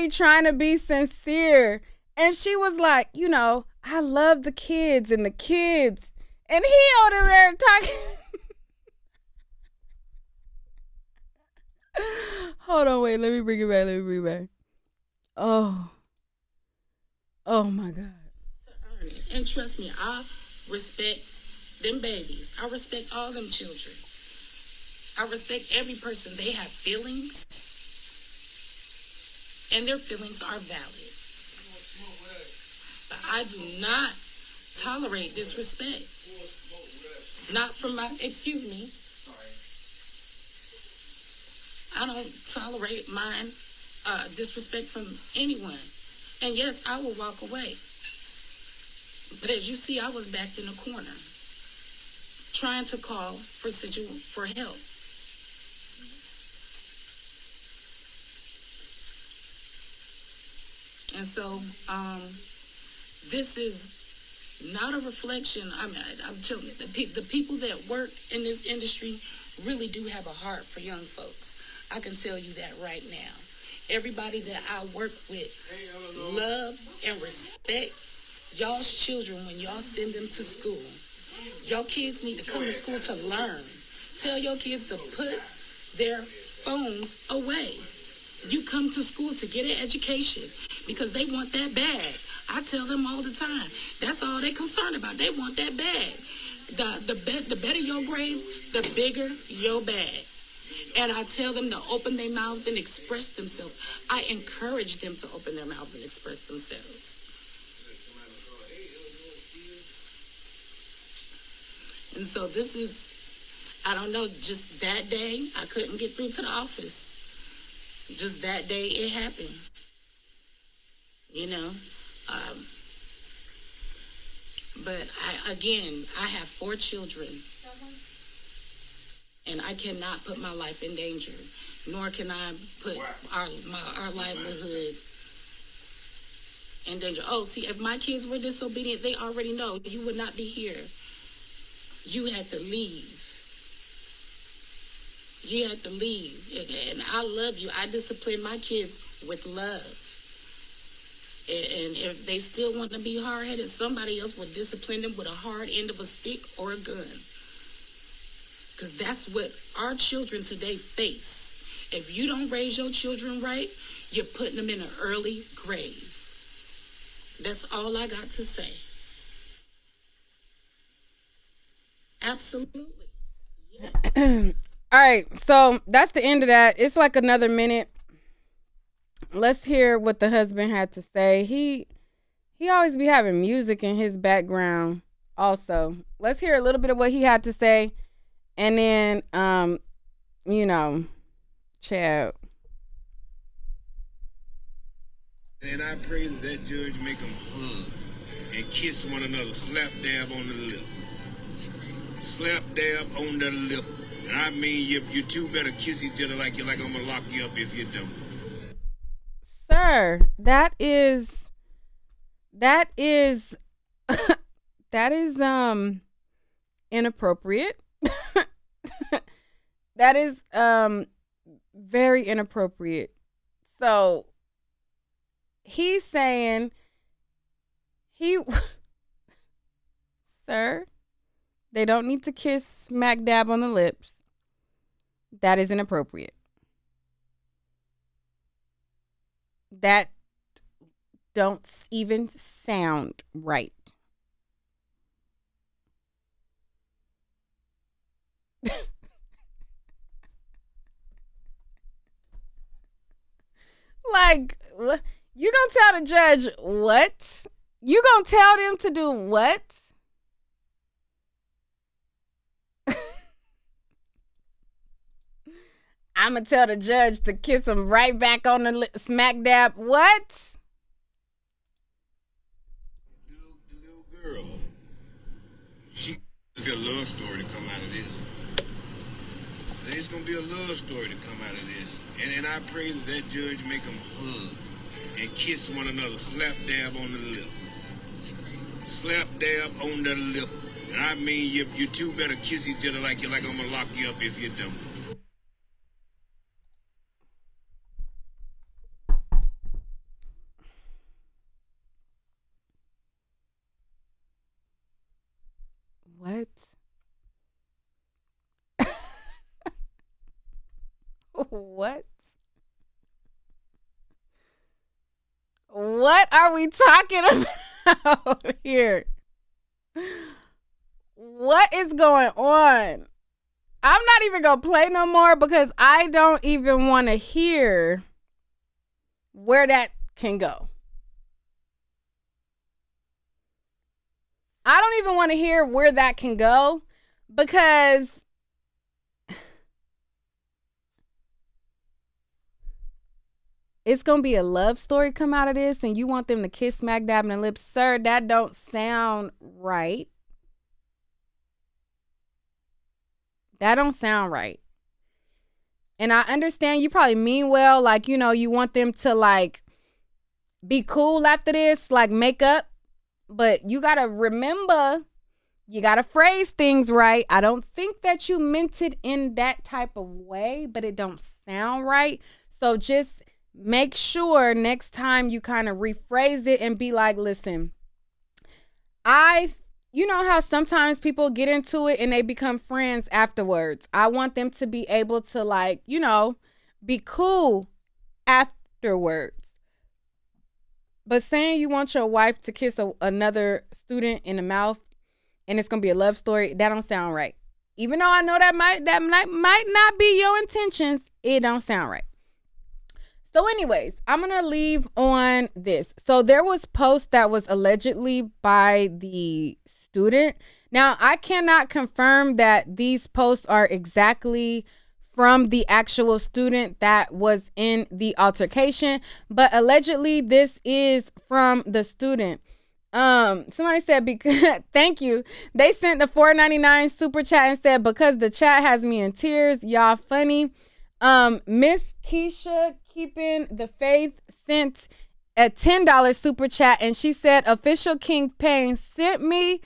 trying to be sincere. And she was like, you know, I love the kids and the kids. And he over there talking. Hold on, wait. Let me bring it back. Oh my God. To earn it. And trust me, I respect them babies. I respect all them children. I respect every person. They have feelings, and their feelings are valid. But I do not tolerate disrespect. Not from my, excuse me. I don't tolerate mine, disrespect from anyone. And yes, I will walk away. But as you see, I was backed in a corner, trying to call for help. And so, this is not a reflection. I'm telling you, the people that work in this industry really do have a heart for young folks. I can tell you that right now. Everybody that I work with love and respect y'all's children when y'all send them to school. Your kids need to come to school to learn. Tell your kids to put their phones away. You come to school to get an education because they want that bag. I tell them all the time. That's all they're concerned about. They want that bag. The better your grades, the bigger your bag. And I tell them to open their mouths and express themselves. I encourage them to open their mouths and express themselves. And so this is, I don't know, just that day, I couldn't get through to the office. Just that day it happened. You know? But I have 4 children. And I cannot put my life in danger, nor can I put our livelihood in danger. Oh, see, if my kids were disobedient, they already know you would not be here. You had to leave. You had to leave. And I love you. I discipline my kids with love. And if they still want to be hard-headed, somebody else will discipline them with a hard end of a stick or a gun. Because that's what our children today face. If you don't raise your children right, you're putting them in an early grave. That's all I got to say. Absolutely. Yes. All right, so that's the end of that. It's like another minute. Let's hear what the husband had to say. He always be having music in his background also. Let's hear a little bit of what he had to say. And then, Chad. And I pray that judge make them hug and kiss one another, slap dab on the lip. Slap dab on the lip. And I mean, you two better kiss each other like I'm gonna lock you up if you don't. Sir, that is that is inappropriate. That is very inappropriate. So he's saying sir, they don't need to kiss smack dab on the lips. That is inappropriate. That don't even sound right. Like, you gonna tell the judge what? You gonna tell them to do what? I'm gonna tell the judge to kiss him right back on the smack dab. What? The little girl. There's a love story to come out of this. There's gonna be a love story to come out of this. And I pray that judge make them hug and kiss one another. Slap dab on the lip. Slap dab on the lip. And I mean, you two better kiss each other like I'm gonna lock you up if you don't. What? What? What are we talking about here? What is going on? I'm not even going to play no more because I don't even want to hear where that can go. I don't even want to hear where that can go because it's going to be a love story come out of this and you want them to kiss smack dab in the lips. Sir, that don't sound right. That don't sound right. And I understand you probably mean well, like, you know, you want them to like be cool after this, like make up. But you got to remember, you got to phrase things right. I don't think that you meant it in that type of way, but it don't sound right. So just make sure next time you kind of rephrase it and be like, listen, you know how sometimes people get into it and they become friends afterwards. I want them to be able to like, you know, be cool afterwards. But saying you want your wife to kiss another student in the mouth and it's going to be a love story, that don't sound right. Even though I know that might not be your intentions, it don't sound right. So anyways, I'm going to leave on this. So there was posts that was allegedly by the student. Now, I cannot confirm that these posts are exactly from the actual student that was in the altercation, but allegedly this is from the student. Somebody said, because thank you. They sent the $4.99 super chat and said, because the chat has me in tears, y'all funny. Miss Keisha Keeping the Faith sent a $10 super chat and she said, official King Payne sent me.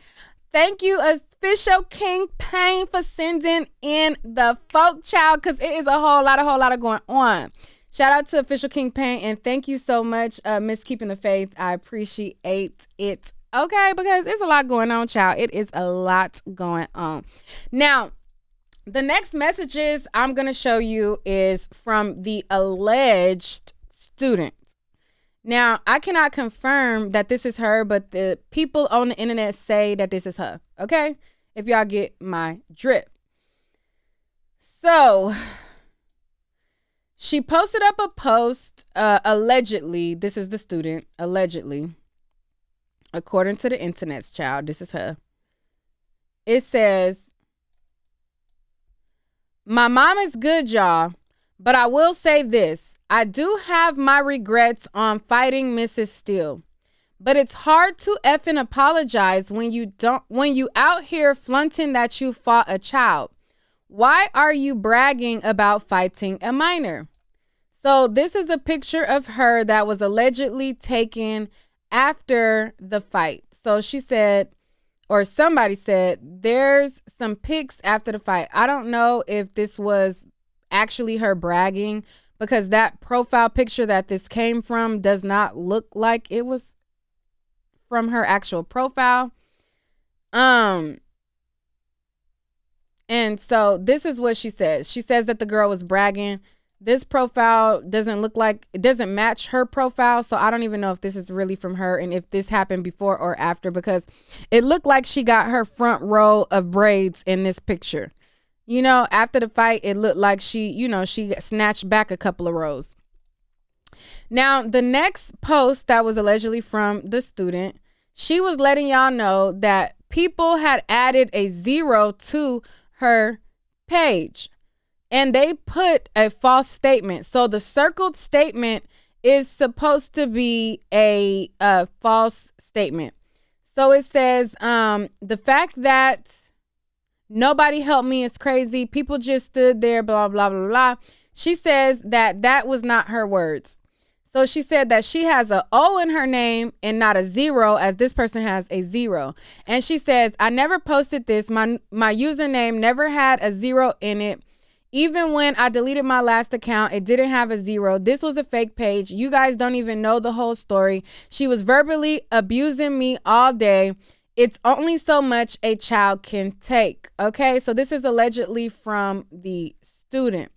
Thank you, official King Payne, for sending in the folk child, because it is a whole lot of going on. Shout out to official King Payne, and thank you so much, Miss Keeping the Faith. I appreciate it. Okay, because it's a lot going on, child. It is a lot going on. Now, the next messages I'm going to show you is from the alleged student. Now, I cannot confirm that this is her, but the people on the internet say that this is her, okay? If y'all get my drip. So, she posted up a post, allegedly, this is the student, allegedly, according to the internet's child, this is her. It says, my mom is good, y'all, but I will say this. I do have my regrets on fighting Mrs. Steele, but it's hard to effing apologize when you out here flaunting that you fought a child. Why are you bragging about fighting a minor? So this is a picture of her that was allegedly taken after the fight. So she said, or somebody said, there's some pics after the fight. I don't know if this was actually her bragging, because that profile picture that this came from does not look like it was from her actual profile. And so this is what she says. She says that the girl was bragging. This profile doesn't look like, it doesn't match her profile. So I don't even know if this is really from her and if this happened before or after, because it looked like she got her front row of braids in this picture. You know, after the fight, it looked like she, you know, she snatched back a couple of rows. Now, the next post that was allegedly from the student, she was letting y'all know that people had added a 0 to her page. And they put a false statement. So the circled statement is supposed to be a false statement. So it says, the fact that nobody helped me is crazy. People just stood there, blah, blah, blah, blah. She says that that was not her words. So she said that she has a O in her name and not a 0, as this person has a 0. And she says, I never posted this. My username never had a 0 in it. Even when I deleted my last account, it didn't have a 0. This was a fake page. You guys don't even know the whole story. She was verbally abusing me all day. It's only so much a child can take. Okay, so this is allegedly from the student.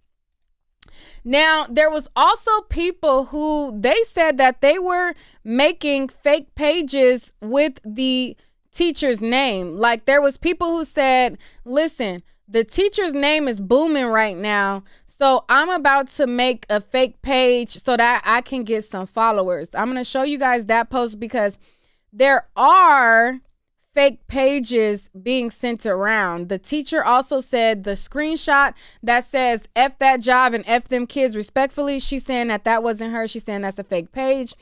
Now, there was also people who they said that they were making fake pages with the teacher's name. Like, there was people who said, listen, the teacher's name is booming right now, so I'm about to make a fake page so that I can get some followers. I'm going to show you guys that post because there are fake pages being sent around. The teacher also said the screenshot that says F that job and F them kids respectfully, she's saying that that wasn't her. She's saying that's a fake page.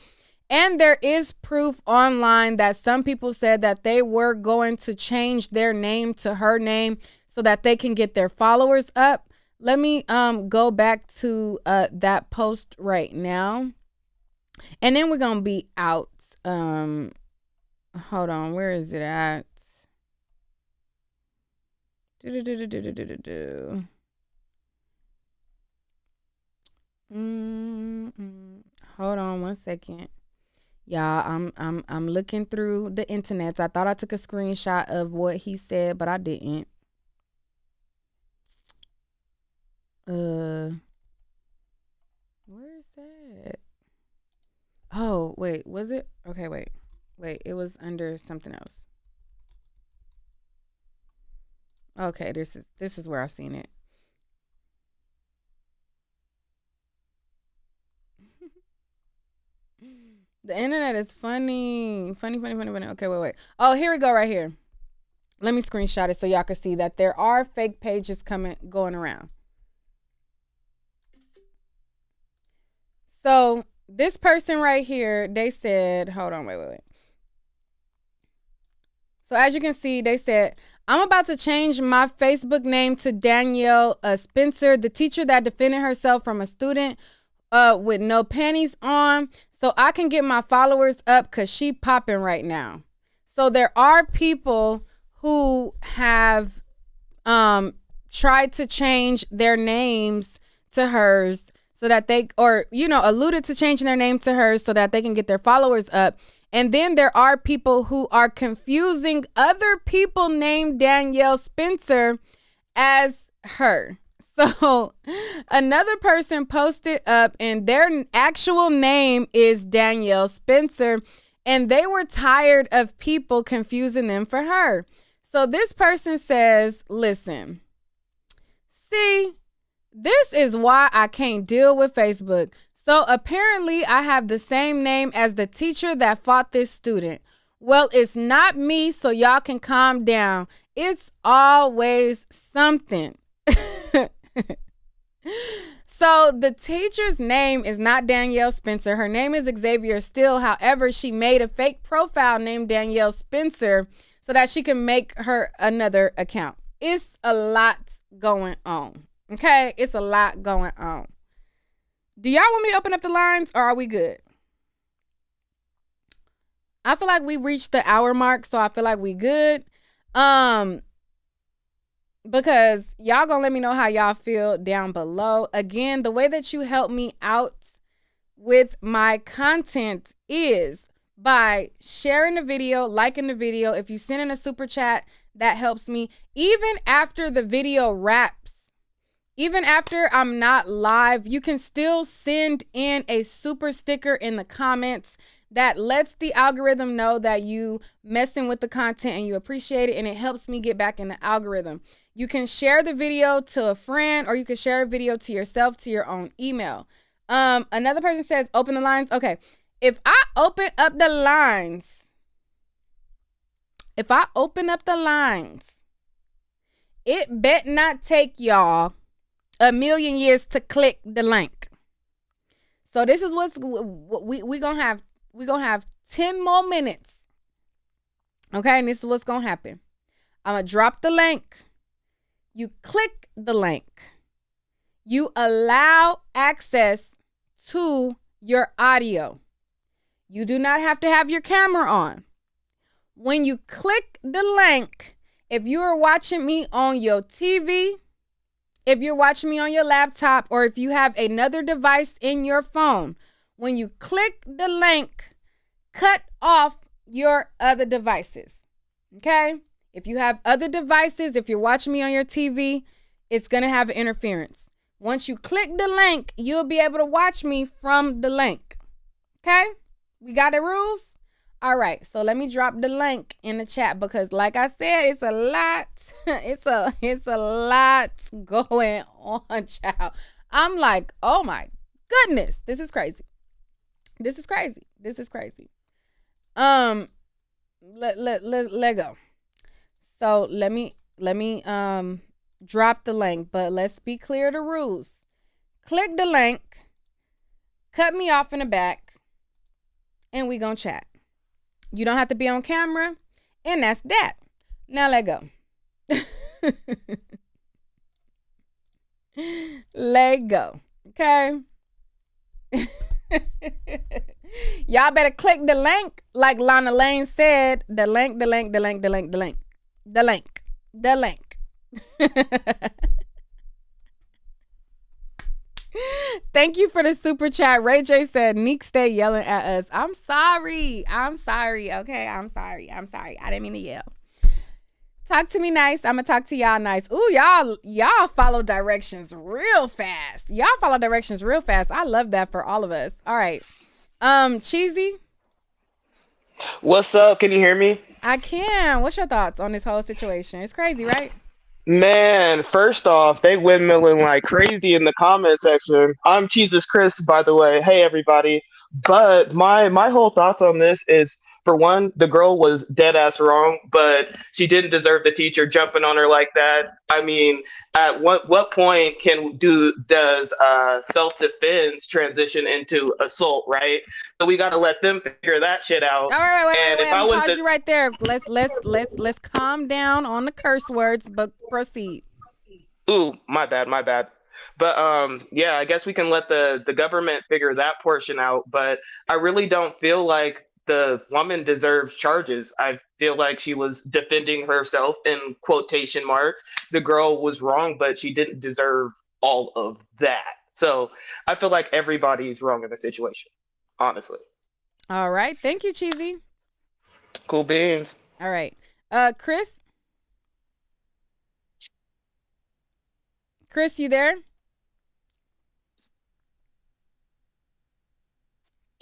And there is proof online that some people said that they were going to change their name to her name so that they can get their followers up. Let me go back to that post right now. And then we're going to be out. Hold on, where is it at? Hold on one second. Y'all, I'm looking through the internet. I thought I took a screenshot of what he said, but I didn't. Where is that? Oh, wait, was it? Okay, wait, it was under something else. Okay, this is where I seen it. The internet is funny. Funny. Okay, wait. Oh, here we go right here. Let me screenshot it so y'all can see that there are fake pages going around. So this person right here, they said, hold on, wait. So as you can see, they said, I'm about to change my Facebook name to Danielle Spencer, the teacher that defended herself from a student with no panties on, so I can get my followers up because she popping right now. So there are people who have tried to change their names to hers so that they, or, you know, alluded to changing their name to hers so that they can get their followers up. And then there are people who are confusing other people named Danielle Spencer as her. So another person posted up and their actual name is Danielle Spencer, and they were tired of people confusing them for her. So this person says, listen, see, this is why I can't deal with Facebook. So apparently I have the same name as the teacher that fought this student. Well, it's not me, so y'all can calm down. It's always something. So the teacher's name is not Danielle Spencer. Her name is Xavier Steele. However, she made a fake profile named Danielle Spencer so that she can make her another account. It's a lot going on. Okay, it's a lot going on. Do y'all want me to open up the lines or are we good? I feel like we reached the hour mark, so I feel like we good. Um, because y'all gonna let me know how y'all feel down below. Again, the way that you help me out with my content is by sharing the video, liking the video. If you send in a super chat, that helps me. Even after the video wraps, even after I'm not live, you can still send in a super sticker in the comments that lets the algorithm know that you messing with the content and you appreciate it, and it helps me get back in the algorithm. You can share the video to a friend, or you can share a video to yourself to your own email. Another person says open the lines. Okay, if I open up the lines, it bet not take y'all a million years to click the link. So this is what's we gonna have. We're going to have 10 more minutes. Okay, and this is what's going to happen. I'm going to drop the link. You click the link. You allow access to your audio. You do not have to have your camera on. When you click the link, if you are watching me on your TV, if you're watching me on your laptop, or if you have another device in your phone, when you click the link, cut off your other devices. Okay? If you have other devices, if you're watching me on your TV, it's going to have interference. Once you click the link, you'll be able to watch me from the link. Okay? We got the rules? All right. So let me drop the link in the chat because like I said, it's a lot. it's a lot going on, child. I'm like, oh my goodness. This is crazy. Let go. So let me drop the link, but let's be clear the rules. Click the link, cut me off in the back, and we gonna chat. You don't have to be on camera, and that's that. Now let go. Let go. Okay. Y'all better click the link, like Lana Lane said. The link. Thank you for the super chat. Ray J said, Neek stay yelling at us. I'm sorry. Okay, I'm sorry. I didn't mean to yell. Talk to me nice. I'm gonna talk to y'all nice. Ooh, y'all follow directions real fast. I love that for all of us. All right. Cheesy. What's up? Can you hear me? I can. What's your thoughts on this whole situation? It's crazy, right? Man, first off, they windmilling like crazy in the comment section. I'm Jesus Chris, by the way. Hey, everybody. But my whole thoughts on this is, for one, the girl was dead ass wrong, but she didn't deserve the teacher jumping on her like that. I mean, at what point does self defense transition into assault, right? So we got to let them figure that shit out. All right, And wait. if I'm I gonna was pause the you right there. Let's calm down on the curse words, but proceed. Ooh, my bad. But yeah, I guess we can let the government figure that portion out. But I really don't feel like the woman deserves charges. I feel like she was defending herself in quotation marks. The girl was wrong, but she didn't deserve all of that. So I feel like everybody's wrong in the situation, honestly. All right. Thank you, Cheesy. Cool beans. All right. Chris? Chris, you there?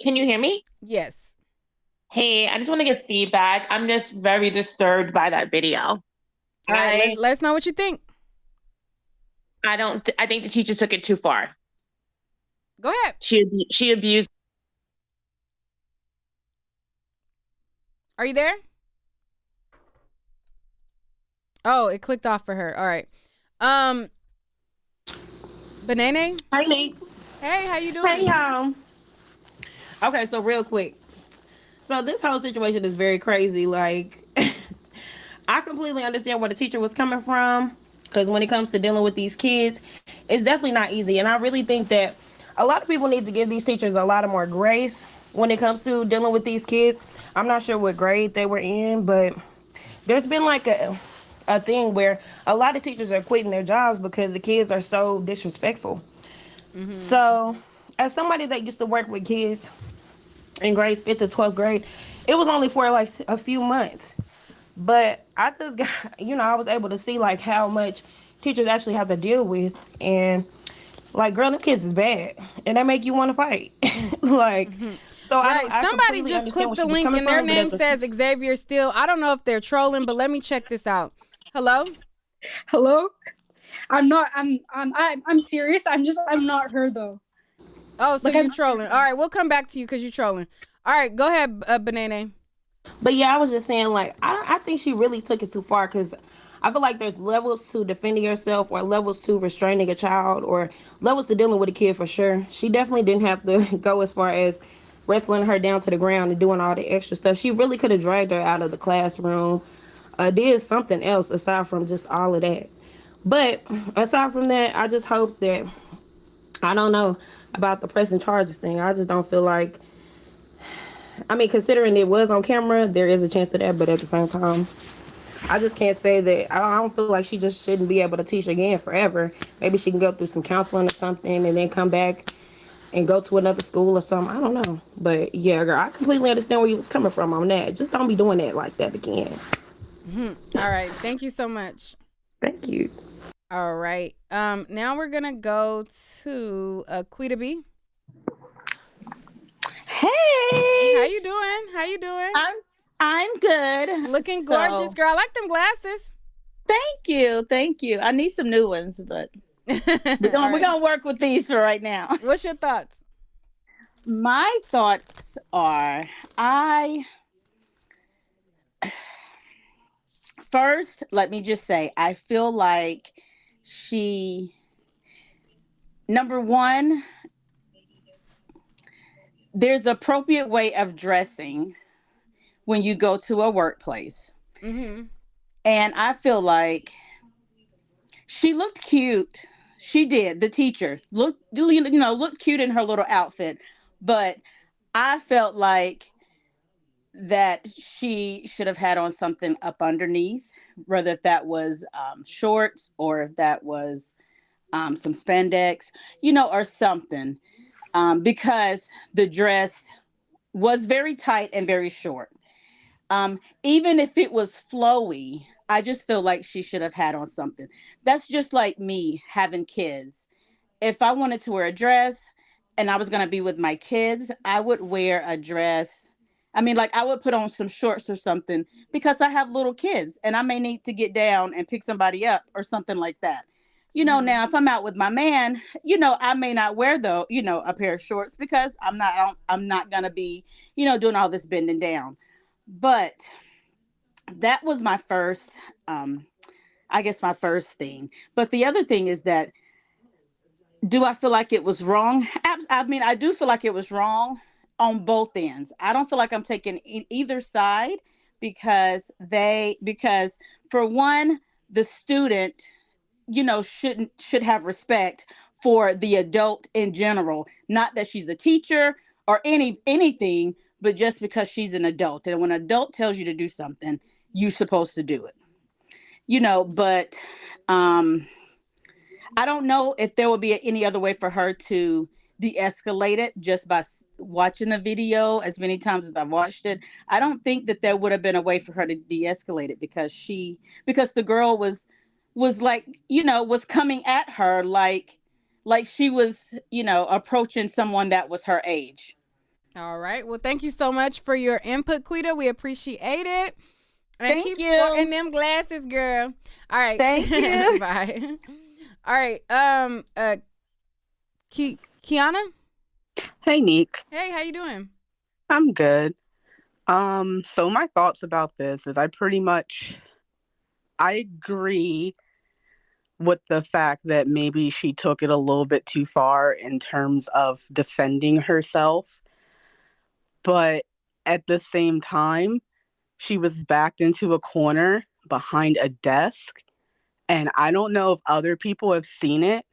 Can you hear me? Yes. Hey, I just want to give feedback. I'm just very disturbed by that video. All right, let's know what you think. I think the teacher took it too far. Go ahead. She abused. Are you there? Oh, it clicked off for her. All right. Banane? Hi, Nate. Hey, how you doing? Hey, y'all. Okay, so real quick. So this whole situation is very crazy. Like, I completely understand where the teacher was coming from. Because when it comes to dealing with these kids, it's definitely not easy. And I really think that a lot of people need to give these teachers a lot of more grace when it comes to dealing with these kids. I'm not sure what grade they were in, but there's been like a thing where a lot of teachers are quitting their jobs because the kids are so disrespectful. Mm-hmm. So, as somebody that used to work with kids in grades 5th to 12th grade, it was only for like a few months. But I just got, I was able to see like how much teachers actually have to deal with. And like, girl, them kids is bad. And they make you want to fight. Like, Mm-hmm. so Right. I Somebody completely just understand clicked where the she was link coming and their from. But name at the says Xavier Steele. I don't know if they're trolling, but let me check this out. Hello? Hello? I'm not. I'm serious. I'm not her though. Oh, so Like you I'm. trolling. All right, we'll come back to you because you trolling. All right, go ahead, Banana. But yeah, I was just saying, like, I think she really took it too far because I feel like there's levels to defending yourself or levels to restraining a child or levels to dealing with a kid for sure. She definitely didn't have to go as far as wrestling her down to the ground and doing all the extra stuff. She really could have dragged her out of the classroom, did something else aside from just all of that. But aside from that, I just hope that, I don't know about the pressing charges thing. I just don't feel like, I mean, considering it was on camera, there is a chance of that, but at the same time, I just can't say that. I don't feel like she just shouldn't be able to teach again forever. Maybe she can go through some counseling or something and then come back and go to another school or something. I don't know. But yeah, girl, I completely understand where you was coming from on that. Just don't be doing that like that again. Mm-hmm. All right, thank you so much. Thank you. All right, now we're gonna go to Quita B. How Hey, you doing? How you doing? I'm I'm good. Looking gorgeous, So girl. I like them glasses. thank you. I need some new ones, but we're All gonna we're right. gonna work with these for right now. What's your thoughts? My thoughts are, I first let me just say I feel like she, number one, there's appropriate way of dressing when you go to a workplace, Mm-hmm. and I feel like she looked cute. She did. The teacher looked cute in her little outfit, but I felt like that she should have had on something up underneath, whether if that was shorts or if that was some spandex, or something, because the dress was very tight and very short. Even if it was flowy, I just feel like she should have had on something. That's just like me having kids. If I wanted to wear a dress and I was going to be with my kids, I would wear a dress. I mean, like I would put on some shorts or something because I have little kids and I may need to get down and pick somebody up or something like that. Mm-hmm. Now if I'm out with my man, I may not wear though, a pair of shorts because I'm not going to be, doing all this bending down. But that was my first, um, I guess, my first thing. But the other thing is that, do I feel like it was wrong? I mean, I do feel like it was wrong on both ends. I don't feel like I'm taking either side because for one, the student, should have respect for the adult in general. Not that she's a teacher or anything, but just because she's an adult. And when an adult tells you to do something, you're supposed to do it. But um I don't know if there would be any other way for her to de-escalate it just by watching the video as many times as I've watched it. I don't think that there would have been a way for her to de-escalate it because the girl was like, was coming at her like she was, approaching someone that was her age. All right. Well, thank you so much for your input, Quita. We appreciate it. And Thank keep sporting you. them glasses, girl. All right. Thank you. Bye. All right. Kiana. Hey, Neek. Hey, how you doing? I'm good. So my thoughts about this is I agree with the fact that maybe she took it a little bit too far in terms of defending herself, but at the same time, she was backed into a corner behind a desk And I don't know if other people have seen it,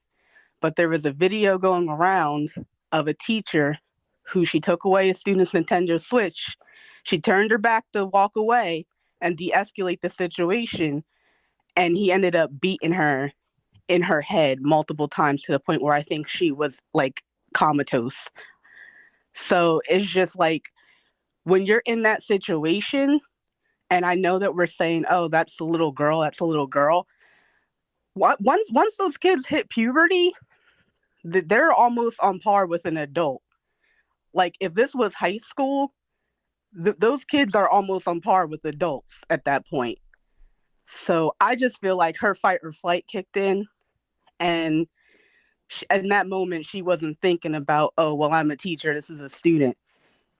but there was a video going around of a teacher who she took away a student's Nintendo Switch. She turned her back to walk away and de-escalate the situation, and he ended up beating her in her head multiple times to the point where I think she was like comatose. So it's just like when you're in that situation, and I know that we're saying, oh, that's a little girl, that's a little girl. Once those kids hit puberty, they're almost on par with an adult. Like if this was high school, those kids are almost on par with adults at that point. So I just feel like her fight or flight kicked in, and in that moment she wasn't thinking about, oh well, I'm a teacher, this is a student.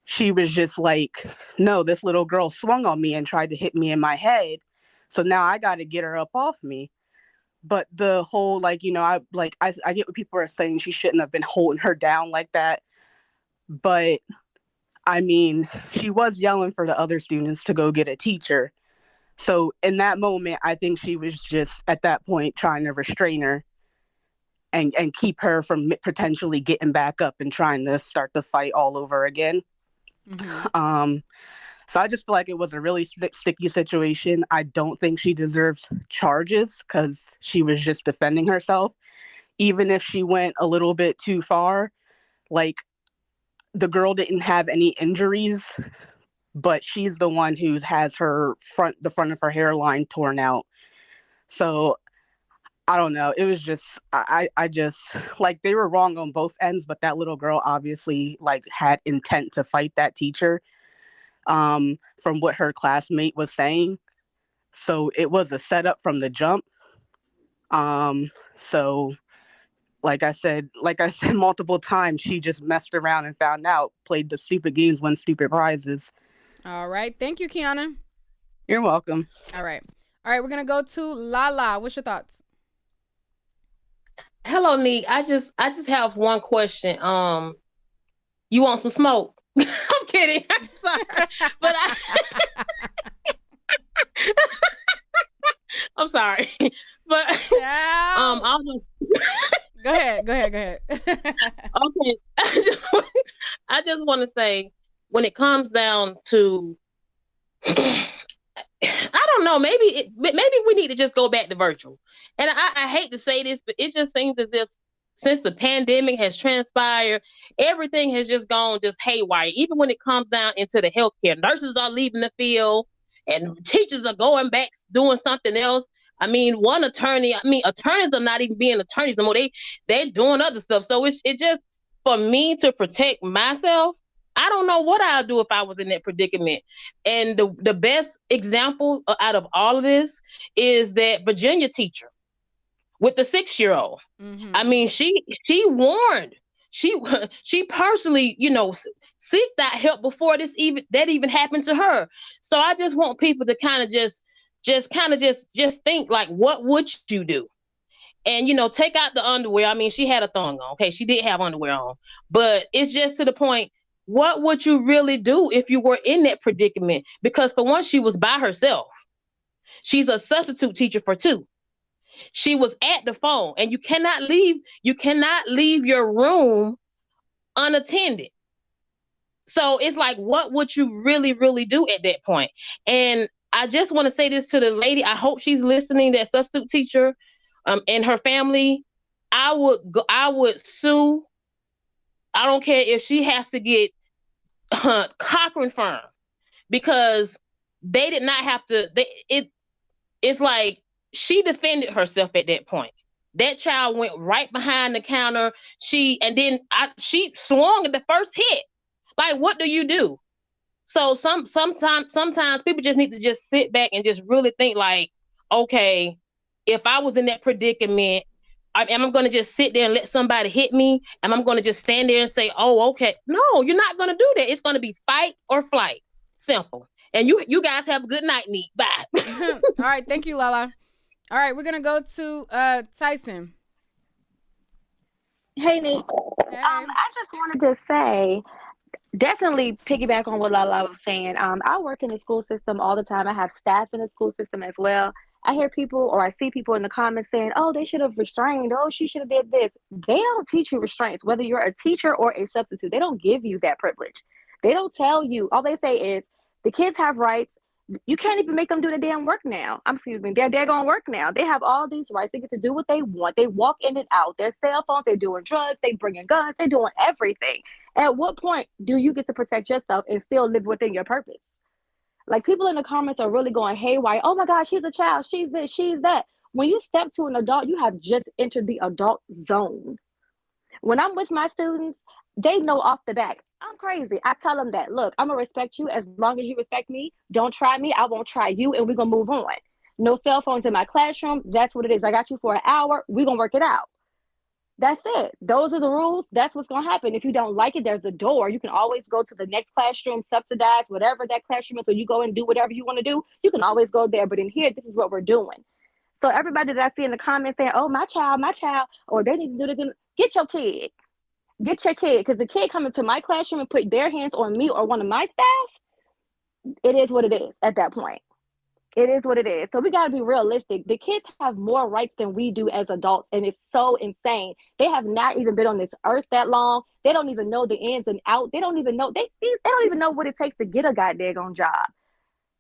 She was just like, no, this little girl swung on me and tried to hit me in my head, so now I got to get her up off me. But the whole like, I get what people are saying, she shouldn't have been holding her down like that. But I mean, she was yelling for the other students to go get a teacher. So in that moment, I think she was just at that point trying to restrain her and keep her from potentially getting back up and trying to start the fight all over again. Mm-hmm. So I just feel like it was a really sticky situation. I don't think she deserves charges because she was just defending herself. Even if she went a little bit too far, like the girl didn't have any injuries, but she's the one who has the front of her hairline torn out. So I don't know. It was just, I just, like, they were wrong on both ends, but that little girl obviously like had intent to fight that teacher. From what her classmate was saying. So it was a setup from the jump. So like I said multiple times, she just messed around and found out, played the stupid games, won stupid prizes. All right. Thank you, Kiana. You're welcome. All right. We're going to go to Lala. What's your thoughts? Hello, Nick. I just have one question. You want some smoke? I'm kidding. I'm sorry, but I'm sorry, but Go ahead. Okay, I just want to say, when it comes down to, I don't know, maybe we need to just go back to virtual. And I hate to say this, but it just seems as if since the pandemic has transpired, everything has just gone just haywire. Even when it comes down into the healthcare, nurses are leaving the field and teachers are going back doing something else. I mean, attorneys are not even being attorneys no more. They're doing other stuff. So it just, for me to protect myself, I don't know what I'd do if I was in that predicament. And the best example out of all of this is that Virginia teacher with the 6-year-old. Mm-hmm. I mean, she warned. She personally, seek that help before that even happened to her. So I just want people to kind of just think, like, what would you do? And take out the underwear. I mean, she had a thong on. Okay, she did have underwear on, but it's just to the point. What would you really do if you were in that predicament? Because for one, she was by herself. She's a substitute teacher for 2. She was at the phone, and you cannot leave your room unattended. So it's like, what would you really, really do at that point? And I just want to say this to the lady. I hope she's listening, that substitute teacher, and her family. I would sue. I don't care if she has to get Cochran firm, because they did not have to. It's like she defended herself at that point. That child went right behind the counter. She swung at the first hit. Like, what do you do? So sometimes people just need to just sit back and just really think, like, okay, if I was in that predicament, am I going to just sit there and let somebody hit me? Am I going to just stand there and say, oh, okay? No, you're not going to do that. It's going to be fight or flight. Simple. And you guys have a good night, Neat. Bye. All right. Thank you, Lala. All right. We're going to go to Tyson. Hey, Nick. Hey. I just wanted to say, definitely piggyback on what Lala was saying. I work in the school system all the time. I have staff in the school system as well. I hear people or I see people in the comments saying, "Oh, they should have restrained. Oh, she should have did this." They don't teach you restraints, whether you're a teacher or a substitute. They don't give you that privilege. They don't tell you. All they say is the kids have rights. You can't even make them do the damn work now. Excuse me, they're going to work now. They have all these rights. They get to do what they want. They walk in and out. Their cell phones. They're doing drugs. They bringing guns. They're doing everything. At what point do you get to protect yourself and still live within your purpose? Like, people in the comments are really going haywire. Oh my God, she's a child. She's this. She's that. When you step to an adult, you have just entered the adult zone. When I'm with my students, they know off the bat, I'm crazy. I tell them that, look, I'm going to respect you as long as you respect me. Don't try me. I won't try you. And we're going to move on. No cell phones in my classroom. That's what it is. I got you for an hour. We're going to work it out. That's it. Those are the rules. That's what's going to happen. If you don't like it, there's a door. You can always go to the next classroom, subsidize whatever that classroom is, so you go and do whatever you want to do. You can always go there. But in here, this is what we're doing. So everybody that I see in the comments saying, "Oh, my child," or they need to do this, get your kid. Get your kid. Because the kid coming to my classroom and put their hands on me or one of my staff, it is what it is at that point. It is what it is. So we got to be realistic. The kids have more rights than we do as adults, and it's so insane. They have not even been on this earth that long. They don't even know the ins and outs. They don't even know they don't even know what it takes to get a goddamn job.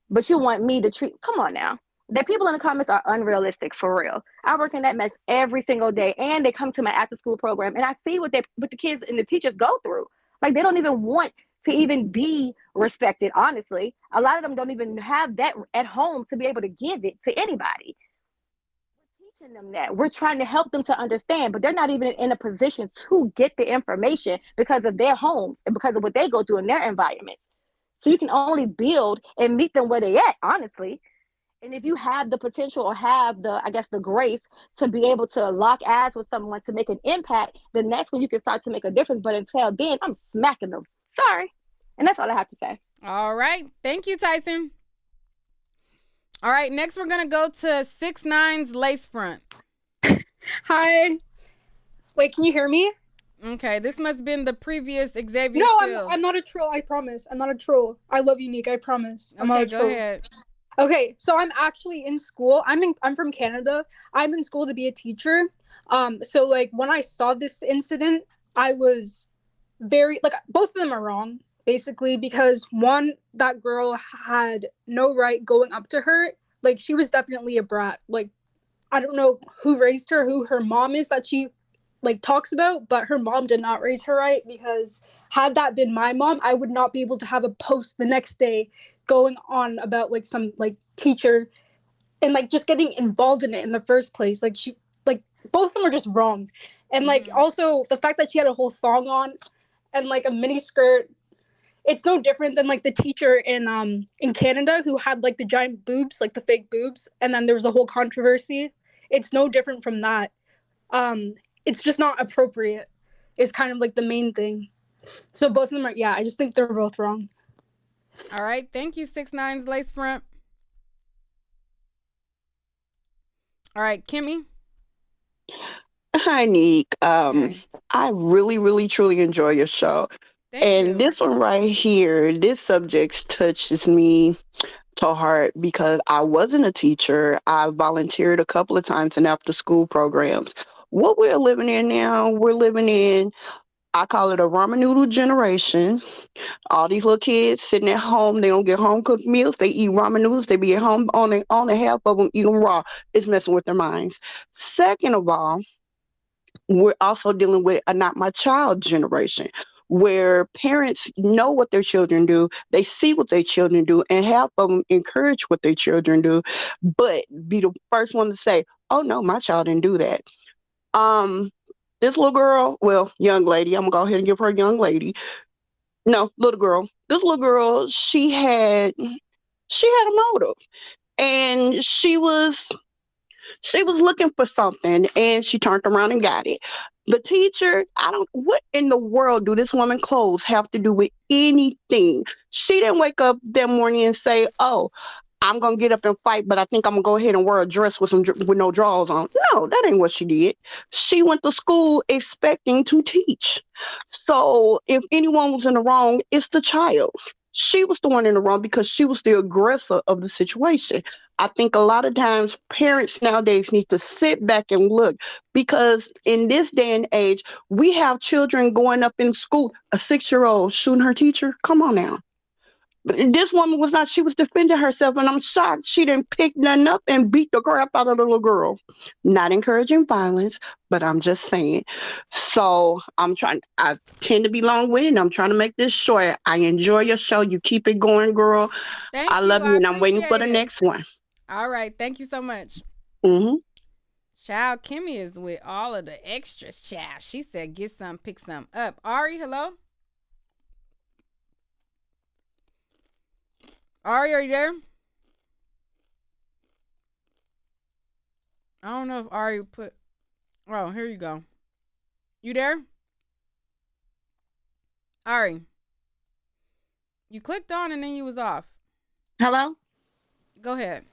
But you want me to treat? Come on now. The people in the comments are unrealistic for real. I work in that mess every single day, and they come to my after school program, and I see what the kids and the teachers go through. Like, they don't even want to even be respected. Honestly, a lot of them don't even have that at home to be able to give it to anybody. We're teaching them that. We're trying to help them to understand, but they're not even in a position to get the information because of their homes and because of what they go through in their environments. So you can only build and meet them where they at, honestly. And if you have the potential or have the, I guess, the grace to be able to lock eyes with someone to make an impact, then that's when you can start to make a difference. But until then, I'm smacking them. Sorry. And that's all I have to say. All right. Thank you, Tyson. All right. Next, we're going to go to 6ix9ine's Lace Front. Hi. Wait, can you hear me? Okay. This must have been the previous Xavier No, Still. I'm not a troll. I promise. I'm not a troll. I love you, Nick. I promise. I'm okay, not a troll. Go ahead. Okay, so I'm actually in school. I'm from Canada. I'm in school to be a teacher. So like when I saw this incident, I was very like, both of them are wrong basically, because one, that girl had no right going up to her. Like, she was definitely a brat. Like, I don't know who raised her, who her mom is that she like talks about, but her mom did not raise her right, because had that been my mom, I would not be able to have a post the next day going on about like some like teacher and like just getting involved in it in the first place. Like, she, like, both of them are just wrong. And like also the fact that she had a whole thong on and like a mini skirt, it's no different than like the teacher in Canada who had like the giant boobs, like the fake boobs, and then there was a whole controversy. It's no different from that. It's just not appropriate is kind of like the main thing. So both of them are, I just think they're both wrong. All right. Thank you, 6ix9ine's Lace Front. All right, Kimmy. Hi, Nick. I really, really, truly enjoy your show. Thank you. This one right here, this subject touches me to heart because I wasn't a teacher. I volunteered a couple of times in after school programs. What we're living in now, we're living in, I call it a ramen noodle generation. All these little kids sitting at home, they don't get home cooked meals. They eat ramen noodles. They be at home on a half of them eat them raw. It's messing with their minds. Second of all, we're also dealing with a not my child generation where parents know what their children do, they see what their children do, and half of them encourage what their children do, but be the first one to say, "Oh no, my child didn't do that." This little girl, well, young lady, I'm gonna go ahead and give her young lady. No, little girl. This little girl, she had a motive, and she was looking for something, and she turned around and got it. The teacher, what in the world do this woman clothes have to do with anything? She didn't wake up that morning and say, "Oh, I'm going to get up and fight, but I think I'm going to go ahead and wear a dress with no drawers on." No, that ain't what she did. She went to school expecting to teach. So if anyone was in the wrong, it's the child. She was the one in the wrong because she was the aggressor of the situation. I think a lot of times parents nowadays need to sit back and look, because in this day and age, we have children going up in school, a 6-year-old shooting her teacher. Come on now. But this woman was not, she was defending herself, and I'm shocked she didn't pick nothing up and beat the crap out of the little girl. Not encouraging violence, but I'm just saying. So I tend to be long winded. I'm trying to make this short. I enjoy your show. You keep it going, girl. I Thank you. love you, I and I'm waiting for appreciate the it. next one. All right. Thank you so much. Hmm. Child, Kimmy is with all of the extras, child. She said, get some, pick some up. Ari, hello? Ari, are you there? I don't know if Ari put... Oh, here you go. You there? Ari. You clicked on and then you was off. Hello? Go ahead.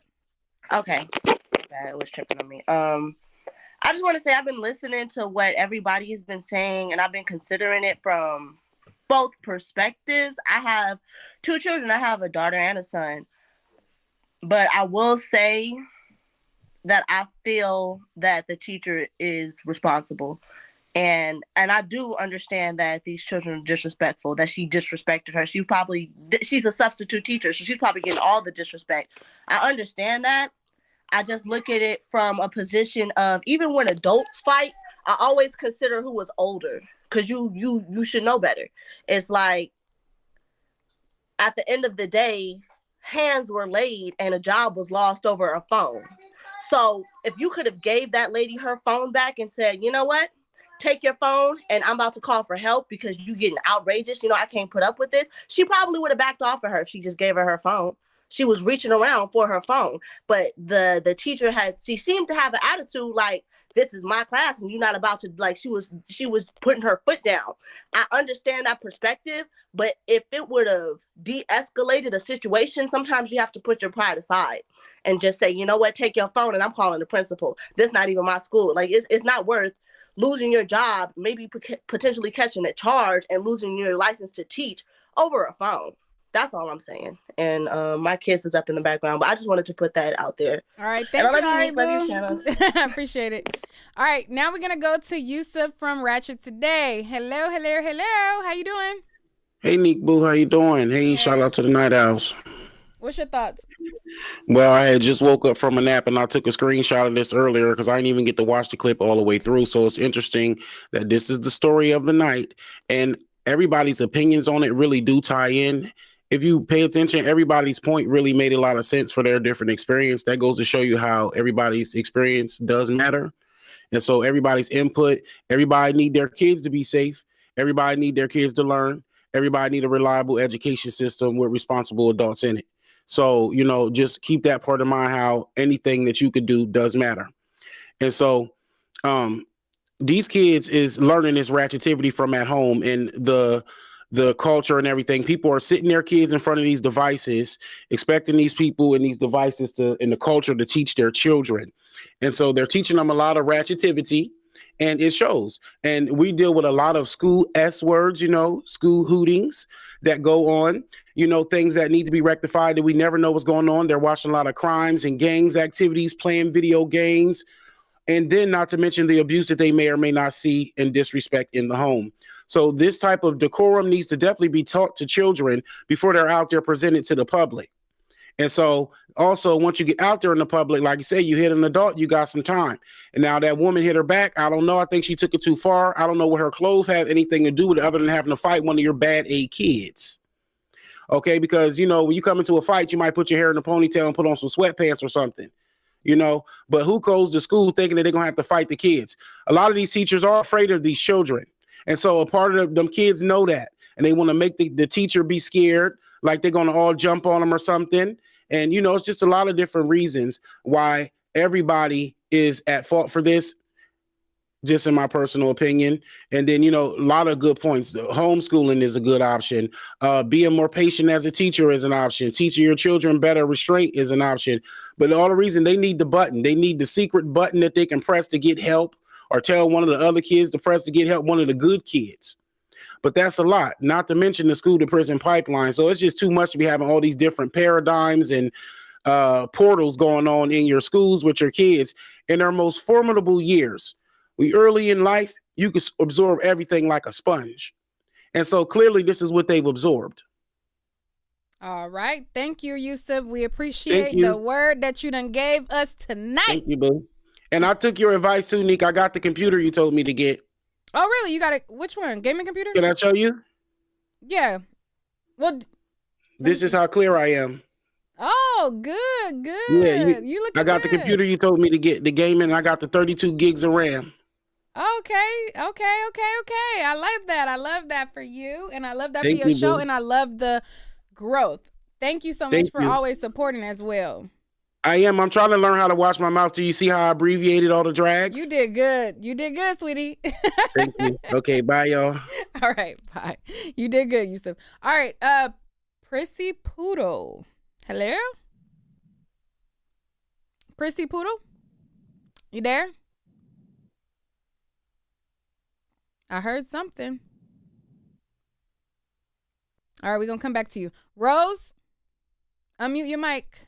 Okay. It was tripping on me. I just want to say I've been listening to what everybody has been saying, and I've been considering it from both perspectives. I have 2 children. I have a daughter and a son. But I will say that I feel that the teacher is responsible. And I do understand that these children are disrespectful, that she disrespected her. She's a substitute teacher, so she's probably getting all the disrespect. I understand that. I just look at it from a position of, even when adults fight, I always consider who was older, because you should know better. It's like, at the end of the day, hands were laid and a job was lost over a phone. So if you could have gave that lady her phone back and said, you know what, take your phone and I'm about to call for help because you getting outrageous, I can't put up with this, she probably would have backed off of her if she just gave her phone. She was reaching around for her phone, but the teacher she seemed to have an attitude like, this is my class and you're not about to, like, she was putting her foot down. I understand that perspective, but if it would have de-escalated a situation, sometimes you have to put your pride aside and just say, you know what, take your phone and I'm calling the principal. This is not even my school. Like, it's not worth losing your job, maybe potentially catching a charge and losing your license to teach over a phone. That's all I'm saying. And my kids is up in the background, but I just wanted to put that out there. All right. Thank you, Ari, Love you, boo. Shannon. I appreciate it. All right. Now we're going to go to Yusuf from Ratchet Today. Hello. How you doing? Hey, Nick Boo, how you doing? Hey, shout out to the Night Owls. What's your thoughts? Well, I had just woke up from a nap and I took a screenshot of this earlier because I didn't even get to watch the clip all the way through. So it's interesting that this is the story of the night and everybody's opinions on it really do tie in. If you pay attention, everybody's point really made a lot of sense for their different experience. That goes to show you how everybody's experience does matter. And so everybody's input, everybody need their kids to be safe. Everybody need their kids to learn. Everybody need a reliable education system with responsible adults in it. So, just keep that part in mind, how anything that you could do does matter. And so these kids is learning this ratchetivity from at home, and the culture and everything. People are sitting their kids in front of these devices, expecting these people and these devices in the culture to teach their children. And so they're teaching them a lot of ratchetivity, and it shows. And we deal with a lot of school S words, school hootings that go on, things that need to be rectified that we never know what's going on. They're watching a lot of crimes and gangs activities, playing video games, and then not to mention the abuse that they may or may not see and disrespect in the home. So this type of decorum needs to definitely be taught to children before they're out there presented to the public. And so also, once you get out there in the public, like you say, you hit an adult, you got some time. And now that woman hit her back. I don't know. I think she took it too far. I don't know what her clothes have anything to do with it other than having to fight one of your bad A kids. Okay, because, when you come into a fight, you might put your hair in a ponytail and put on some sweatpants or something. But who goes to school thinking that they're going to have to fight the kids? A lot of these teachers are afraid of these children. And so a part of them kids know that. And they want to make the teacher be scared, like they're going to all jump on them or something. And, it's just a lot of different reasons why everybody is at fault for this, just in my personal opinion. And then, a lot of good points. Homeschooling is a good option. Being more patient as a teacher is an option. Teaching your children better restraint is an option. But all the reason they need the button, they need the secret button that they can press to get help, or tell one of the other kids to press to get help, one of the good kids. but that's a lot, not to mention the school to prison pipeline. So it's just too much to be having all these different paradigms and portals going on in your schools with your kids in their most formidable years. We early in life, you can absorb everything like a sponge. And so clearly this is what they've absorbed. All right. Thank you, Yusuf. We Thank appreciate you. the word that you done gave us tonight. Thank you, boo. And I took your advice too, Nick. I got the computer you told me to get. Oh, really? You got it? Which one? Gaming computer? Can I show you? Yeah. Well, This is how clear I am. oh, good, good. Yeah, you look I got good. the computer you told me to get, the gaming, and I got the 32 gigs of RAM. Okay. I love that for you, and I love that Thank for your you, show, boo. and I love the growth. Thank you so much Thank for you. always supporting as well. I am. I'm trying to learn how to watch my mouth. Do you see how I abbreviated all the drags? You did good. You did good, sweetie. Thank you. Okay, bye, y'all. All right, bye. You did good, Yusuf. All right, Prissy Poodle. Hello? Prissy Poodle? You there? I heard something. All right, we're going to come back to you. Rose, unmute your mic.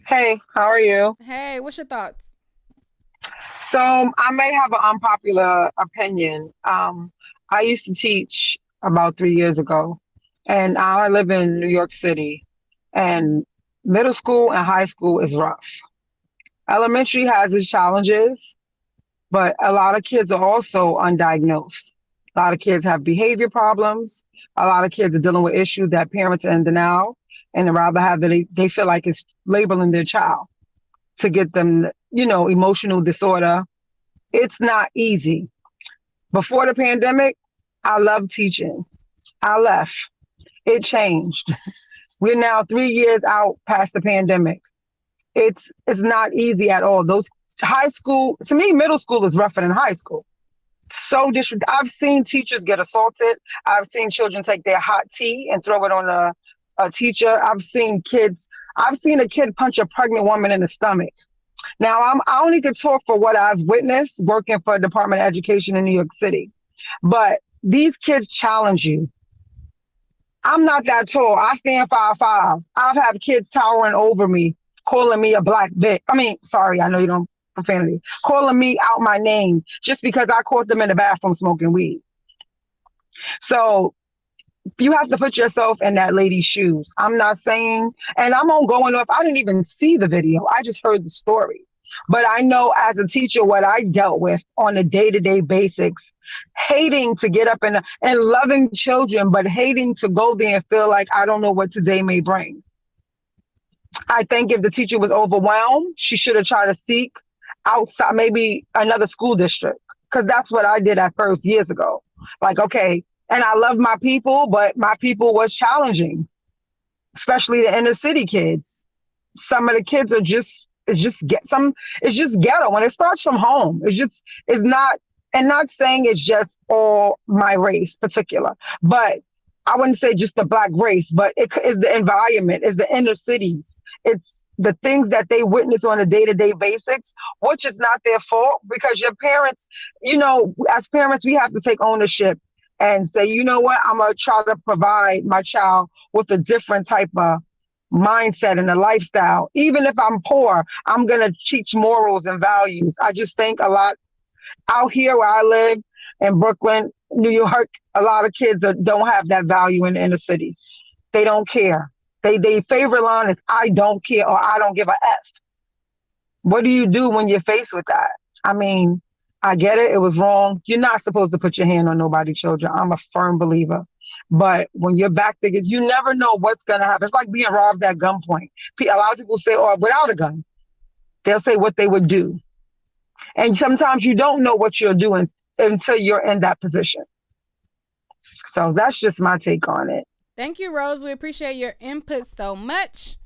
Hey, how are you? Hey, what's your thoughts? So I may have an unpopular opinion. I used to teach about 3 years ago, and now I live in New York City, and middle school and high school is rough. Elementary has its challenges, but a lot of kids are also undiagnosed. A lot of kids have behavior problems. A lot of kids are dealing with issues that parents are in denial, and rather have they feel like it's labeling their child to get them, emotional disorder. It's not easy. Before the pandemic, I loved teaching. I left. It changed. We're now 3 years out past the pandemic. It's not easy at all. Those high school, to me, middle school is rougher than high school. So I've seen teachers get assaulted. I've seen children take their hot tea and throw it on a teacher. I've seen a kid punch a pregnant woman in the stomach. Now, I only could talk for what I've witnessed working for the Department of Education in New York City. But these kids challenge you. I'm not that tall. I stand 5'5". I've had kids towering over me, calling me a black bitch. I mean, sorry, I know you don't profanity. Calling me out my name just because I caught them in the bathroom smoking weed. So you have to put yourself in that lady's shoes. I'm not saying, and I'm on going off. I didn't even see the video. I just heard the story. But I know as a teacher what I dealt with on a day-to-day basics, hating to get up and loving children, but hating to go there and feel like I don't know what today may bring. I think if the teacher was overwhelmed, she should have tried to seek outside, maybe another school district, because that's what I did at first years ago. Like, okay, and I love my people, but my people was challenging, especially the inner city kids. Some of the kids are it's just ghetto. When it starts from home, it's not, and not saying it's just all my race particular, but I wouldn't say just the black race, but it is the environment, it's the inner cities. It's the things that they witness on a day-to-day basis, which is not their fault, because your parents, as parents, we have to take ownership and say, you know what, I'm going to try to provide my child with a different type of mindset and a lifestyle. Even if I'm poor, I'm going to teach morals and values. I just think a lot out here where I live in Brooklyn, New York, a lot of kids don't have that value in the inner city. They don't care. They favorite line is, I don't care, or I don't give a F. What do you do when you're faced with that? I mean, I get it. It was wrong. You're not supposed to put your hand on nobody's children. I'm a firm believer. But when your back figures, you never know what's going to happen. It's like being robbed at gunpoint. A lot of people say, oh, without a gun, they'll say what they would do. And sometimes you don't know what you're doing until you're in that position. So that's just my take on it. Thank you, Rose. We appreciate your input so much.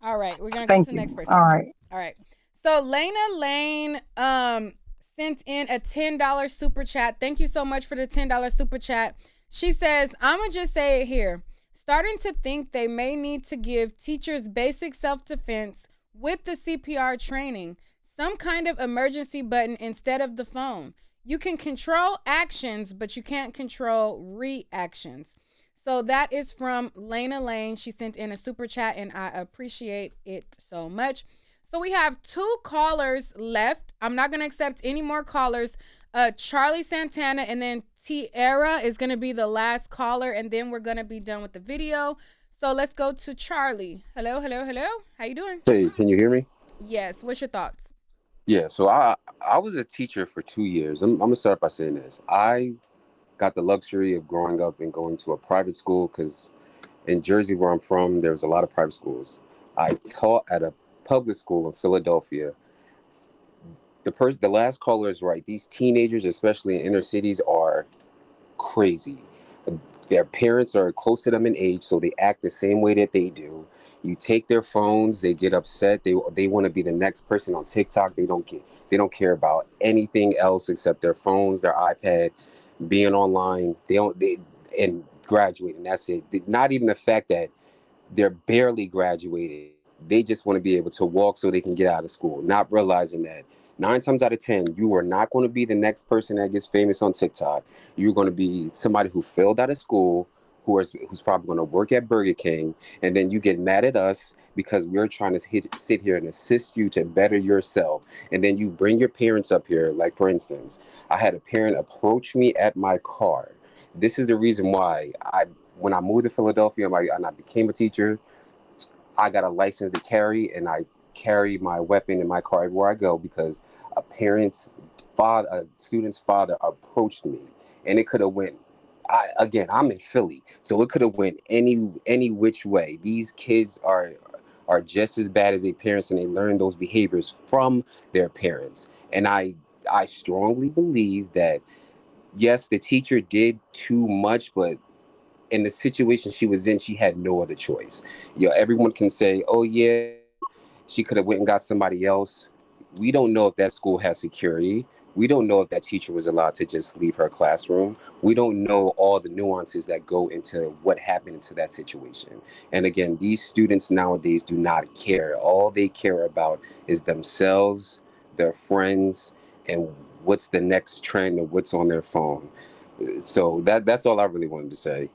All right, we're going to go to the next person. All right. So Lena Lane sent in a $10 super chat. Thank you so much for the $10 super chat. She says, I'm going to just say it here. Starting to think they may need to give teachers basic self-defense with the CPR training, some kind of emergency button instead of the phone. You can control actions, but you can't control reactions. So that is from Lena Lane. She sent in a super chat, and I appreciate it so much. So we have 2 callers left. I'm not going to accept any more callers. Charlie Santana and then Tierra is going to be the last caller, and then we're going to be done with the video. So let's go to Charlie. Hello, hello, hello. How you doing? Hey, can you hear me? Yes. What's your thoughts? Yeah, so I was a teacher for 2 years. I'm gonna start by saying this. I got the luxury of growing up and going to a private school because in Jersey, where I'm from, there was a lot of private schools. I taught at a public school in Philadelphia. The last caller is right. These teenagers, especially in inner cities, are crazy. Their parents are close to them in age, so they act the same way that they do. You take their phones, they get upset. They want to be the next person on TikTok. They don't care about anything else except their phones, their iPad, being online. They and graduating. That's it. Not even the fact that they're barely graduated. They just want to be able to walk so they can get out of school, not realizing that 9 times out of 10, you are not going to be the next person that gets famous on TikTok. You're going to be somebody who failed out of school, who's probably going to work at Burger King, and then you get mad at us because we're trying to sit here and assist you to better yourself. And then you bring your parents up here. Like, for instance, I had a parent approach me at my car. This is the reason why when I moved to Philadelphia and I became a teacher, I got a license to carry, and I carry my weapon in my car everywhere I go because a student's father approached me, and it could have went. I'm in Philly, so it could have went any which way. These kids are just as bad as their parents, and they learn those behaviors from their parents. And I strongly believe that yes, the teacher did too much, but in the situation she was in, she had no other choice. Everyone can say, "Oh yeah, she could have went and got somebody else." We don't know if that school has security. We don't know if that teacher was allowed to just leave her classroom. We don't know all the nuances that go into what happened into that situation. And again, these students nowadays do not care. All they care about is themselves, their friends, and what's the next trend and what's on their phone. So that's all I really wanted to say.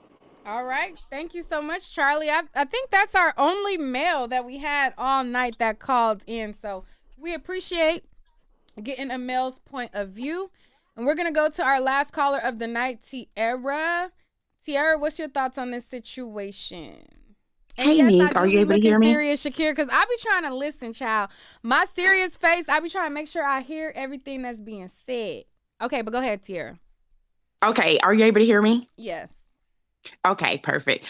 All right. Thank you so much, Charlie. I think that's our only male that we had all night that called in. So we appreciate getting a male's point of view. And we're going to go to our last caller of the night, Tierra. Tierra, what's your thoughts on this situation? And Hey, yes, I Nick, are do you be able to looking hear me? serious, Shakir, because I be trying to listen, child. My serious face, I be trying to make sure I hear everything that's being said. Okay, but go ahead, Tierra. Okay, are you able to hear me? Yes. Okay, perfect.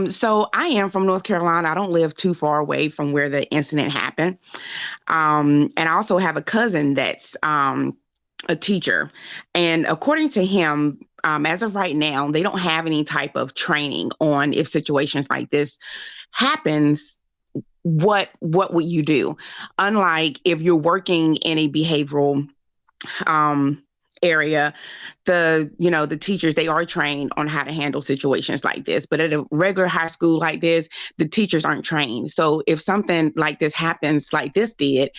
So I am from North Carolina. I don't live too far away from where the incident happened. And I also have a cousin that's a teacher. And according to him, as of right now, they don't have any type of training on if situations like this happens, what would you do? Unlike if you're working in a behavioral area, the teachers, they are trained on how to handle situations like this, but at a regular high school like this, the teachers aren't trained. So if something like this happens, like this did,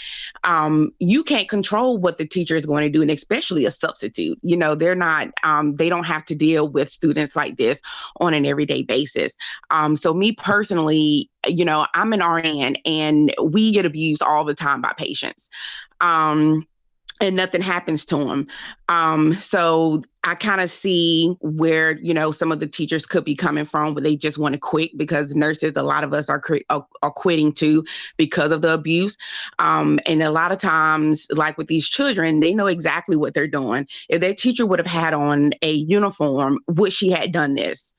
you can't control what the teacher is going to do, and especially a substitute. They're not, they don't have to deal with students like this on an everyday basis. So me personally, I'm an RN, and we get abused all the time by patients. And nothing happens to them. So I kind of see where, some of the teachers could be coming from, where they just want to quit because nurses, a lot of us are quitting too because of the abuse. And a lot of times, like with these children, they know exactly what they're doing. If their teacher would have had on a uniform, would she had done this?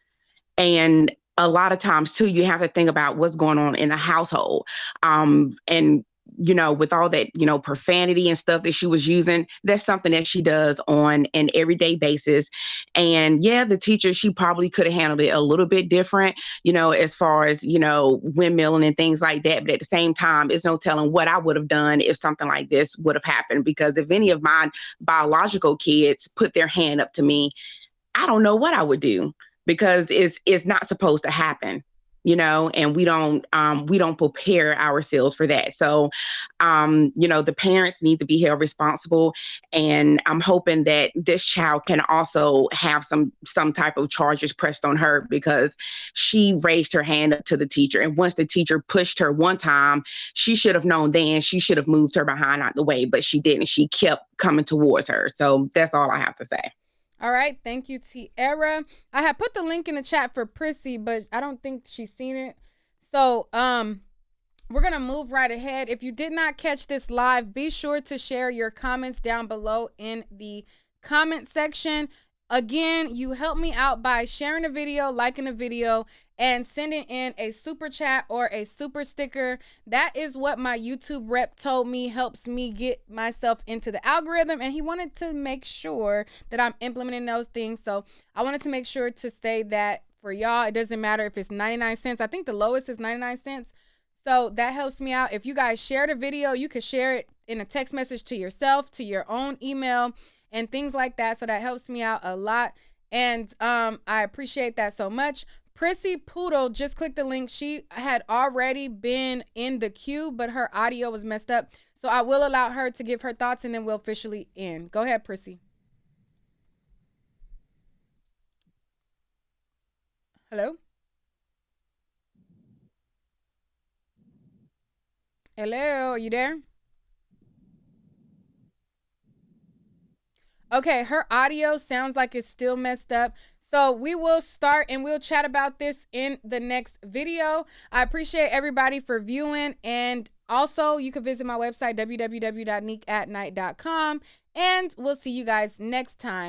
And a lot of times too, you have to think about what's going on in a household. And with all that, profanity and stuff that she was using, that's something that she does on an everyday basis. And yeah, the teacher, she probably could have handled it a little bit different, as far as, windmilling and things like that. But at the same time, it's no telling what I would have done if something like this would have happened. Because if any of my biological kids put their hand up to me, I don't know what I would do, because it's not supposed to happen. and we don't prepare ourselves for that. So, the parents need to be held responsible. And I'm hoping that this child can also have some type of charges pressed on her, because she raised her hand up to the teacher. And once the teacher pushed her one time, she should have known then. She should have moved her behind out the way, but she didn't. She kept coming towards her. So that's all I have to say. All right, thank you, Tiara. I had put the link in the chat for Prissy, but I don't think she's seen it. So, we're gonna move right ahead. If you did not catch this live, be sure to share your comments down below in the comment section. Again, you help me out by sharing the video, liking the video, and sending in a super chat or a super sticker. That is what my YouTube rep told me helps me get myself into the algorithm, and he wanted to make sure that I'm implementing those things. So I wanted to make sure to say that for y'all, it doesn't matter if it's 99 cents. I think the lowest is 99 cents. So that helps me out. If you guys share the video, you can share it in a text message to yourself, to your own email, and things like that. So that helps me out a lot. And I appreciate that so much. Prissy Poodle just clicked the link. She had already been in the queue, but her audio was messed up. So I will allow her to give her thoughts, and then we'll officially end. Go ahead, Prissy. Hello? Hello, are you there? Okay, her audio sounds like it's still messed up. So we will start and we'll chat about this in the next video. I appreciate everybody for viewing. And also, you can visit my website, www.neekatnight.com. And we'll see you guys next time.